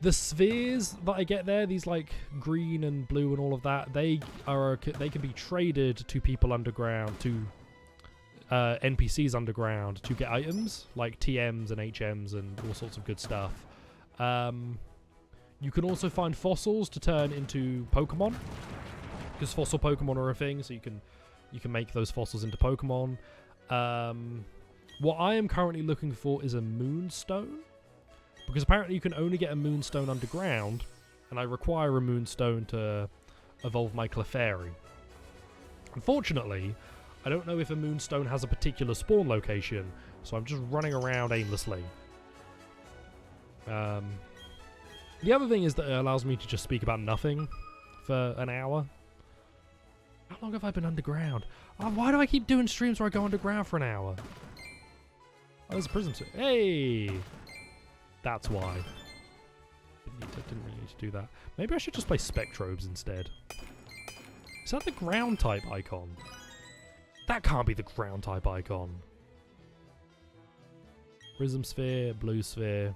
The spheres that I get there, these like green and blue and all of that, they can be traded to people underground, to NPCs underground to get items like TMs and HMs and all sorts of good stuff. You can also find fossils to turn into Pokemon, because fossil Pokemon are a thing, so you can make those fossils into Pokemon. What I am currently looking for is a Moonstone, because apparently you can only get a Moonstone underground, and I require a Moonstone to evolve my Clefairy. Unfortunately, I don't know if a Moonstone has a particular spawn location, so I'm just running around aimlessly. The other thing is that it allows me to just speak about nothing for an hour. How long have I been underground? Oh, why do I keep doing streams where I go underground for an hour? Oh, there's a prism too. Hey! That's why. Didn't really need to do that. Maybe I should just play Spectrobes instead. Is that the ground type icon? That can't be the ground type icon. Prism sphere, blue sphere.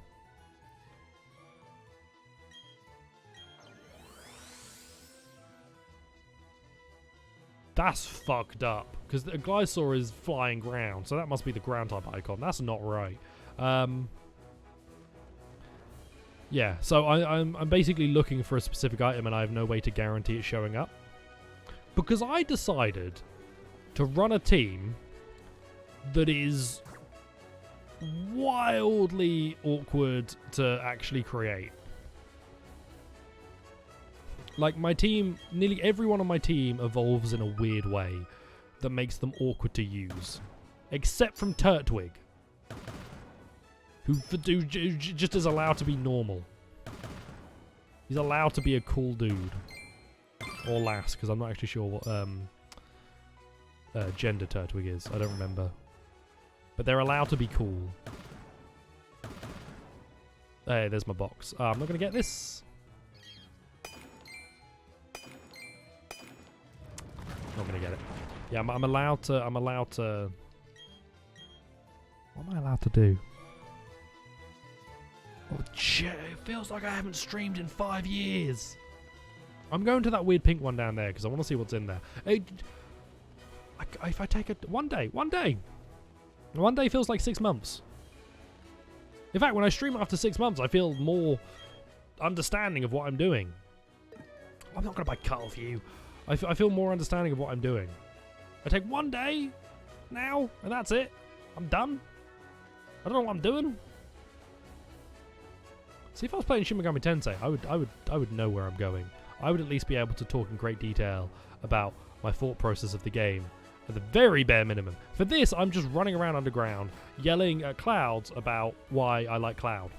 That's fucked up. Because the Glysaur is flying ground, so that must be the ground type icon. That's not right. Yeah, so I'm basically looking for a specific item and I have no way to guarantee it showing up. Because I decided to run a team that is wildly awkward to actually create. Like, my team, nearly everyone on my team evolves in a weird way that makes them awkward to use. Except from Turtwig, who just is allowed to be normal. He's allowed to be a cool dude. Or lass, because I'm not actually sure what gender Turtwig is. I don't remember. But they're allowed to be cool. Hey, there's my box. I'm not going to get this. Not going to get it. Yeah, I'm allowed to... What am I allowed to do? Oh, shit. It feels like I haven't streamed in 5 years. I'm going to that weird pink one down there because I want to see what's in there. If I take it... One day feels like 6 months. In fact, when I stream after 6 months, I feel more understanding of what I'm doing. I'm not going to buy Cuddle for you. I feel more understanding of what I'm doing. I take 1 day now, and that's it. I'm done. I don't know what I'm doing. See, if I was playing Shin Megami Tensei, I would know where I'm going. I would at least be able to talk in great detail about my thought process of the game at the very bare minimum. For this, I'm just running around underground, yelling at Clouds about why I like Cloud.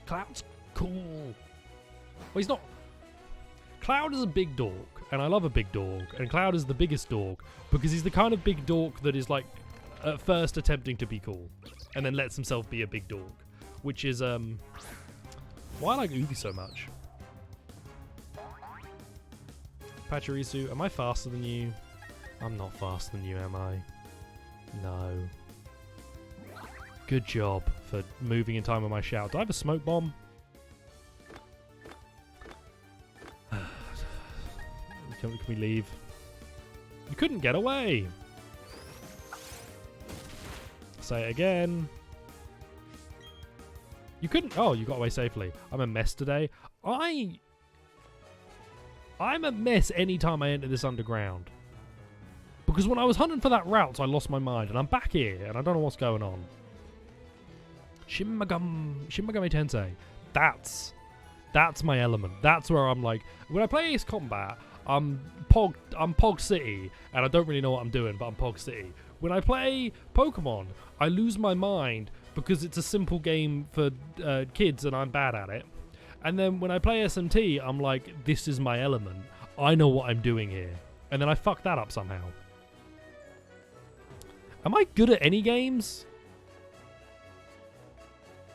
Cloud's cool. Well, he's not. Cloud is a big dork, and I love a big dork, and Cloud is the biggest dork because he's the kind of big dork that is like at first attempting to be cool and then lets himself be a big dork, which is why I like Ubi so much. Pachirisu, am I faster than you? I'm not faster than you, am I? No. Good job for moving in time with my shout. Do I have a smoke bomb? Can we leave? You couldn't get away! Say it again. You couldn't... Oh, you got away safely. I'm a mess today. I'm a mess anytime I enter this underground. Because when I was hunting for that route, I lost my mind. And I'm back here, and I don't know what's going on. Shin Megami Tensei. That's my element. That's where I'm like... When I play Ace Combat, I'm Pog City, and I don't really know what I'm doing, but I'm Pog City. When I play Pokemon, I lose my mind because it's a simple game for kids, and I'm bad at it. And then when I play SMT, I'm like, this is my element. I know what I'm doing here. And then I fuck that up somehow. Am I good at any games?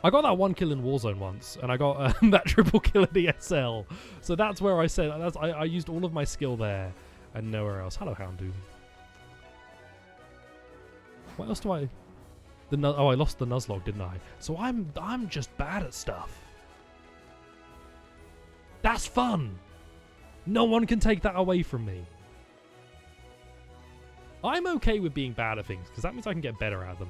I got that 1 kill in Warzone once, and I got that triple kill at ESL. So that's where I said, I used all of my skill there, and nowhere else. Hello, Houndoom. What else do I... Oh, I lost the Nuzlocke, didn't I? So I'm just bad at stuff. That's fun! No one can take that away from me. I'm okay with being bad at things, because that means I can get better at them.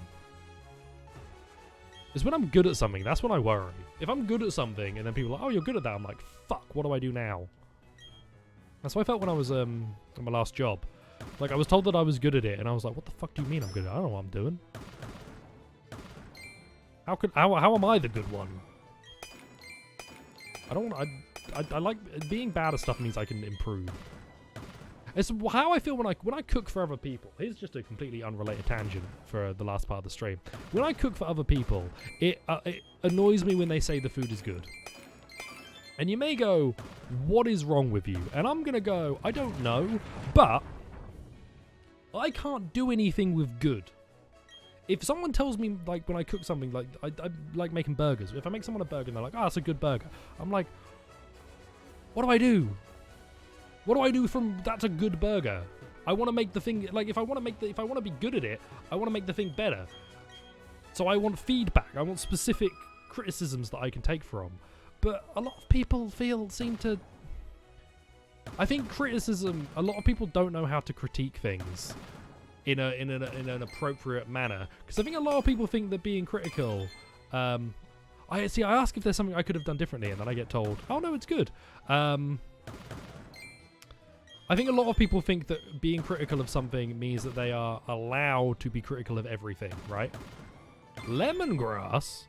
It's when I'm good at something, that's when I worry. If I'm good at something, and then people are like, oh, you're good at that, I'm like, fuck, what do I do now? That's how I felt when I was at my last job. Like, I was told that I was good at it, and I was like, what the fuck do you mean I'm good at it? I don't know what I'm doing. How am I the good one? I like being bad at stuff means I can improve. It's how I feel when I cook for other people. Here's just a completely unrelated tangent for the last part of the stream. When I cook for other people, it annoys me when they say the food is good. And you may go, what is wrong with you? And I'm gonna go, I don't know, but I can't do anything with good. If someone tells me, like, when I cook something, like, I like making burgers. If I make someone a burger and they're like, oh, that's a good burger. I'm like, what do I do? What do I do from that's a good burger? I want to make the thing, like, if I want to be good at it, I want to make the thing better. So I want feedback. I want specific criticisms that I can take from. But a lot of people seem to... I think criticism, a lot of people don't know how to critique things in an appropriate manner. Because I think a lot of people think that being critical... I ask if there's something I could have done differently, and then I get told, oh no, it's good. I think a lot of people think that being critical of something means that they are allowed to be critical of everything, right? Lemongrass?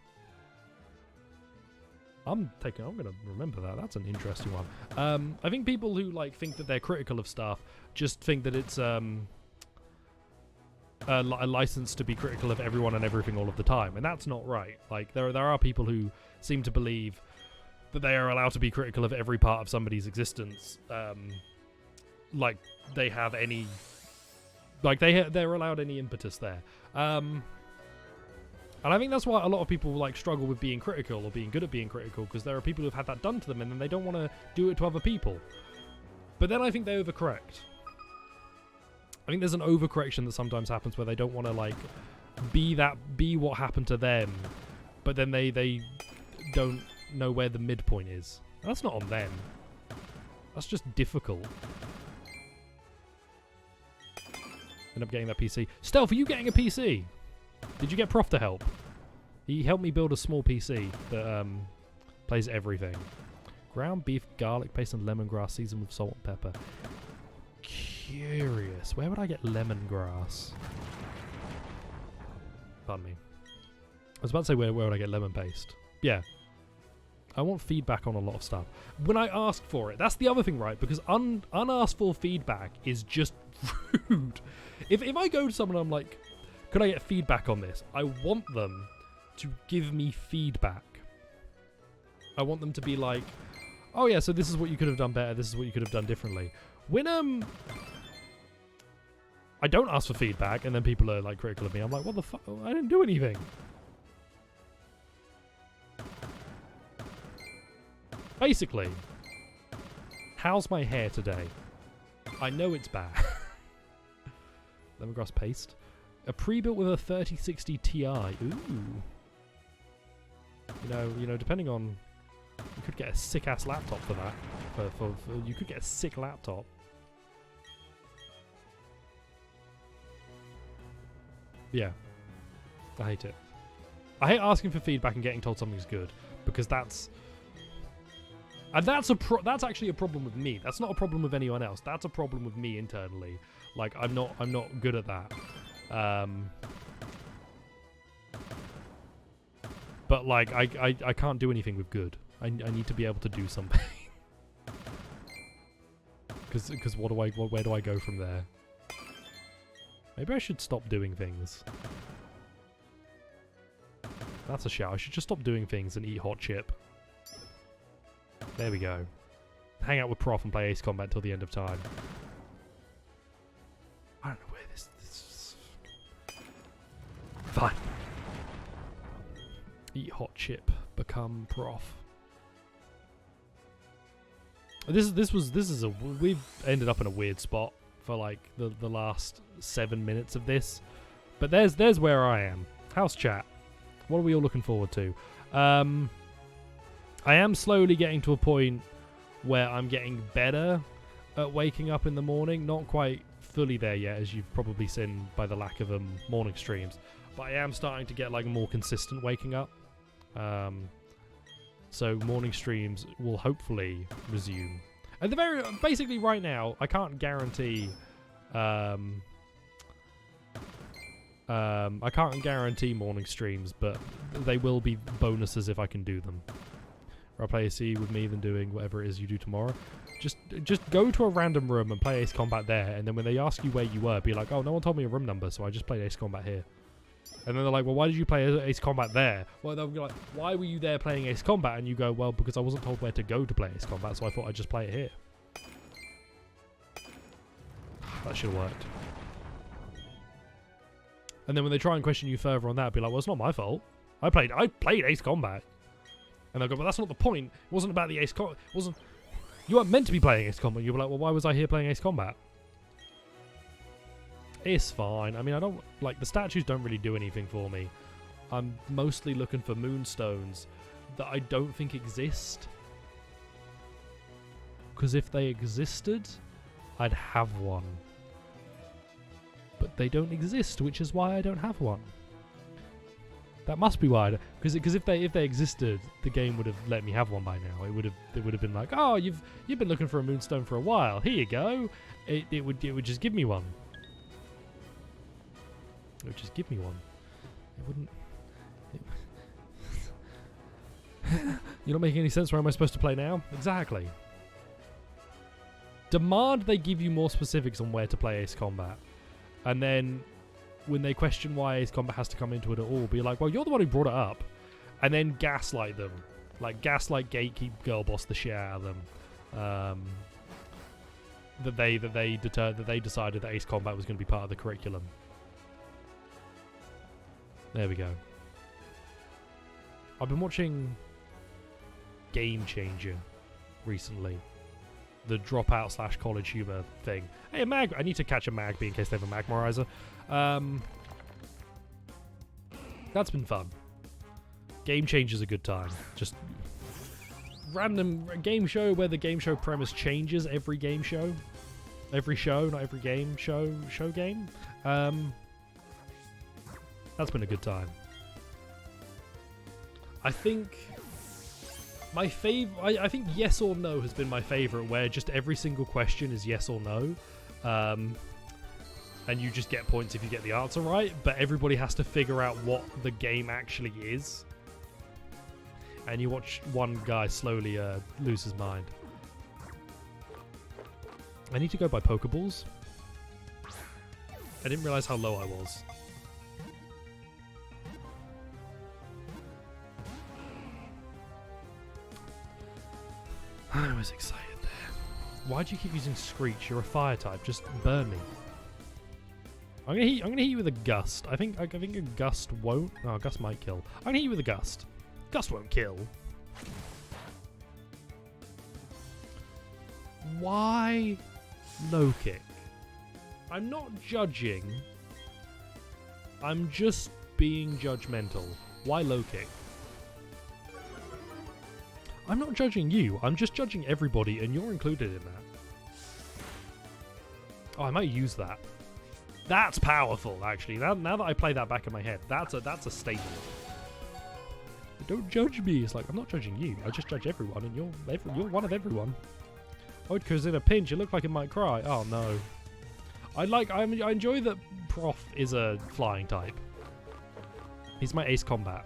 I'm going to remember that. That's an interesting one. I think people who think that they're critical of stuff just think that it's a license to be critical of everyone and everything all of the time, and that's not right. Like there are people who seem to believe that they are allowed to be critical of every part of somebody's existence. Like they have any, they're allowed any impetus there. And I think that's why a lot of people struggle with being critical or being good at being critical, because there are people who've had that done to them and then they don't want to do it to other people. But then I think they overcorrect. I think there's an overcorrection that sometimes happens where they don't want to be what happened to them, but then they don't know where the midpoint is. And that's not on them. That's just difficult. End up getting that PC. Stealth, are you getting a PC? Did you get Prof to help? He helped me build a small PC that plays everything. Ground beef, garlic paste, and lemongrass seasoned with salt and pepper. Curious. Where would I get lemongrass? Pardon me. I was about to say where would I get lemon paste? Yeah. I want feedback on a lot of stuff. When I ask for it, that's the other thing, right? Because unasked for feedback is just rude. If I go to someone, I'm like, could I get feedback on this? I want them to give me feedback. I want them to be like, oh yeah, so this is what you could have done better, this is what you could have done differently. When I don't ask for feedback and then people are critical of me, I'm like, what the fuck? I didn't do anything. Basically, how's my hair today? I know it's bad. Lemongrass paste. A pre-built with a 3060 Ti. Ooh. You know, depending on, you could get a sick-ass laptop for that. You could get a sick laptop. Yeah. I hate it. I hate asking for feedback and getting told something's good, because that's actually a problem with me. That's not a problem with anyone else. That's a problem with me internally. I'm not good at that. But I can't do anything with good. I need to be able to do something. Because where do I go from there? Maybe I should stop doing things. That's a shout. I should just stop doing things and eat hot chip. There we go. Hang out with Prof and play Ace Combat till the end of time. I don't know where this is. Fine. Eat hot chip. Become Prof. We've ended up in a weird spot for the last 7 minutes of this. But there's where I am. House chat. What are we all looking forward to? I am slowly getting to a point where I'm getting better at waking up in the morning. Not quite fully there yet, as you've probably seen by the lack of morning streams. But I am starting to get more consistent waking up. So morning streams will hopefully resume. At the basically right now, I can't guarantee. I can't guarantee morning streams, but they will be bonuses if I can do them. I'll play AC with me than doing whatever it is you do tomorrow. Just go to a random room and play Ace Combat there, and then when they ask you where you were, be like, oh, no one told me a room number, so I just played Ace Combat here. And then they're like, well, why did you play Ace Combat there? Well, they'll be like, why were you there playing Ace Combat? And you go, well, because I wasn't told where to go to play Ace Combat, so I thought I'd just play it here. That should have worked. And then when they try and question you further on that, be like, well, it's not my fault. I played Ace Combat. And they'll go, well, that's not the point. It wasn't about the Ace Combat. It wasn't... You weren't meant to be playing Ace Combat. You were like, well, why was I here playing Ace Combat? It's fine. I mean, I don't... Like, the statues don't really do anything for me. I'm mostly looking for moonstones that I don't think exist. Because if they existed, I'd have one. But they don't exist, which is why I don't have one. That must be why. Because if they existed, the game would have let me have one by now. It would have been like, oh, you've been looking for a moonstone for a while. Here you go. It would just give me one. It would just give me one. It wouldn't. You're not making any sense. Where am I supposed to play now? Exactly. Demand they give you more specifics on where to play Ace Combat. And then when they question why Ace Combat has to come into it at all, be like, well, you're the one who brought it up. And then gaslight them. Like, gaslight gatekeep girl boss the shit out of them. That they decided that Ace Combat was going to be part of the curriculum. There we go. I've been watching Game Changer recently. The dropout / college humor thing. Hey, a mag. I need to catch a Magby in case they have a Magmarizer. That's been fun. Game Changer's a good time. Just random game show where the game show premise changes every game show. Every show, not every game show game. That's been a good time. I think my favorite... I think yes or no has been my favorite, where just every single question is yes or no. And you just get points if you get the answer right, but everybody has to figure out what the game actually is. And you watch one guy slowly lose his mind. I need to go buy Pokeballs. I didn't realize how low I was. I was excited there. Why'd you keep using Screech? You're a fire type. Just burn me. I'm gonna hit you with a Gust. I think a Gust won't. Oh, Gust might kill. I'm gonna hit you with a Gust. Gust won't kill. Why low kick? I'm not judging. I'm just being judgmental. Why low kick? I'm not judging you. I'm just judging everybody, and you're included in that. Oh, I might use that. That's powerful, actually. Now that I play that back in my head, that's a statement. Don't judge me. It's like, I'm not judging you. I just judge everyone, and you're one of everyone. Oh, because in a pinch, it looked like it might cry. Oh no. I enjoy that Prof is a flying type. He's my Ace Combat.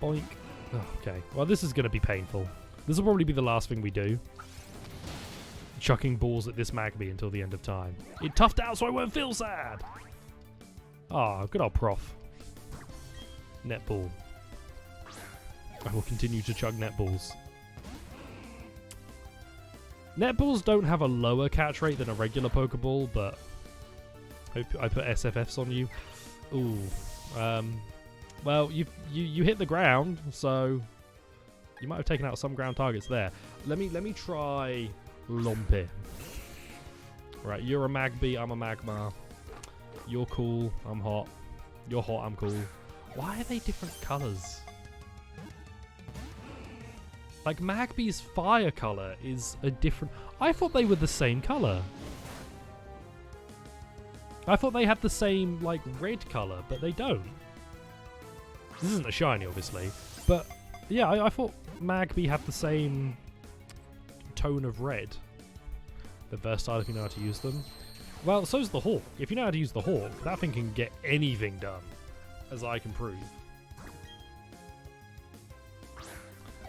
Boink. Oh, okay. Well, this is going to be painful. This will probably be the last thing we do. Chucking balls at this Magby until the end of time. It toughed out so I won't feel sad. Ah, good old Prof. Netball. I will continue to chug netballs. Netballs don't have a lower catch rate than a regular Pokeball, but I put SFFs on you. Ooh. Well, you hit the ground, so you might have taken out some ground targets there. Let me try Lumpy. Right, you're a Magby, I'm a Magmar. You're cool, I'm hot. You're hot, I'm cool. Why are they different colours? Like, Magby's fire colour is a different... I thought they were the same colour. I thought they had the same, like, red colour, but they don't. This isn't a shiny, obviously. But, yeah, I thought Magby had the same tone of red. They're versatile if you know how to use them. Well, so's the Hawk. If you know how to use the Hawk, that thing can get anything done, as I can prove.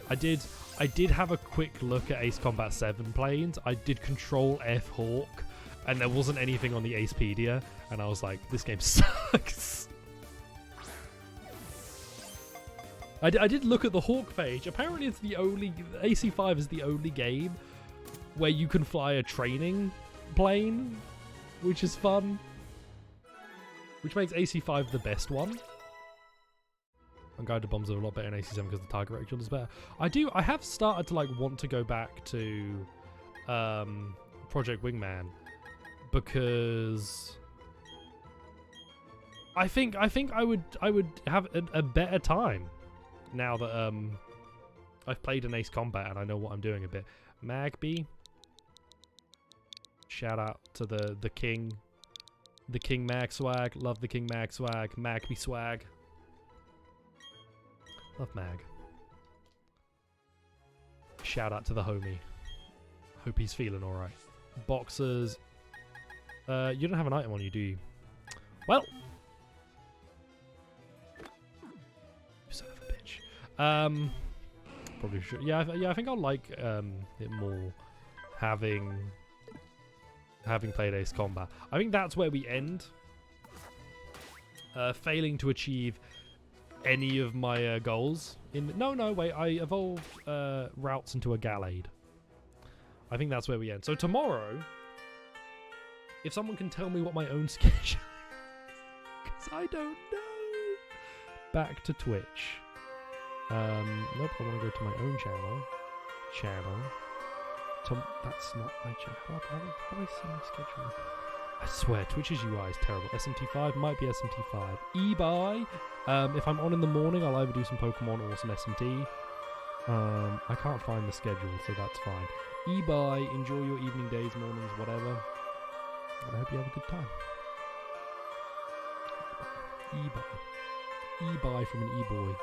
I did have a quick look at Ace Combat 7 planes. I did Control F Hawk, and there wasn't anything on the Acepedia, and I was like, this game sucks. I did look at the Hawk page. Apparently it's the only... AC5 is the only game where you can fly a training plane, which is fun. Which makes AC5 the best one. Unguided Bombs are a lot better in AC7 because the target rate is better. I have started to like want to go back to Project Wingman because I think I would have a better time now that I've played an Ace Combat and I know what I'm doing a bit. Magby. Shout out to the King. The King Mag swag. Love the King Mag swag. Magby swag. Love Mag. Shout out to the homie. Hope he's feeling alright. Boxers. You don't have an item on you, do you? Well. You son of a bitch. Probably should. Yeah, I think I'll like it more having played Ace Combat. I think that's where we end. Failing to achieve any of my goals. No, wait. I evolved routes into a Gallade. I think that's where we end. So tomorrow, if someone can tell me what my own schedule is, because I don't know. Back to Twitch. Nope, I want to go to my own channel. That's not my channel. How do I see my schedule? I swear, Twitch's UI is terrible. SMT5 might be SMT5. eBuy. If I'm on in the morning, I'll either do some Pokemon or some SMT. I can't find the schedule, so that's fine. eBuy. Enjoy your evening, days, mornings, whatever. And I hope you have a good time. eBuy. eBuy from an e-boy.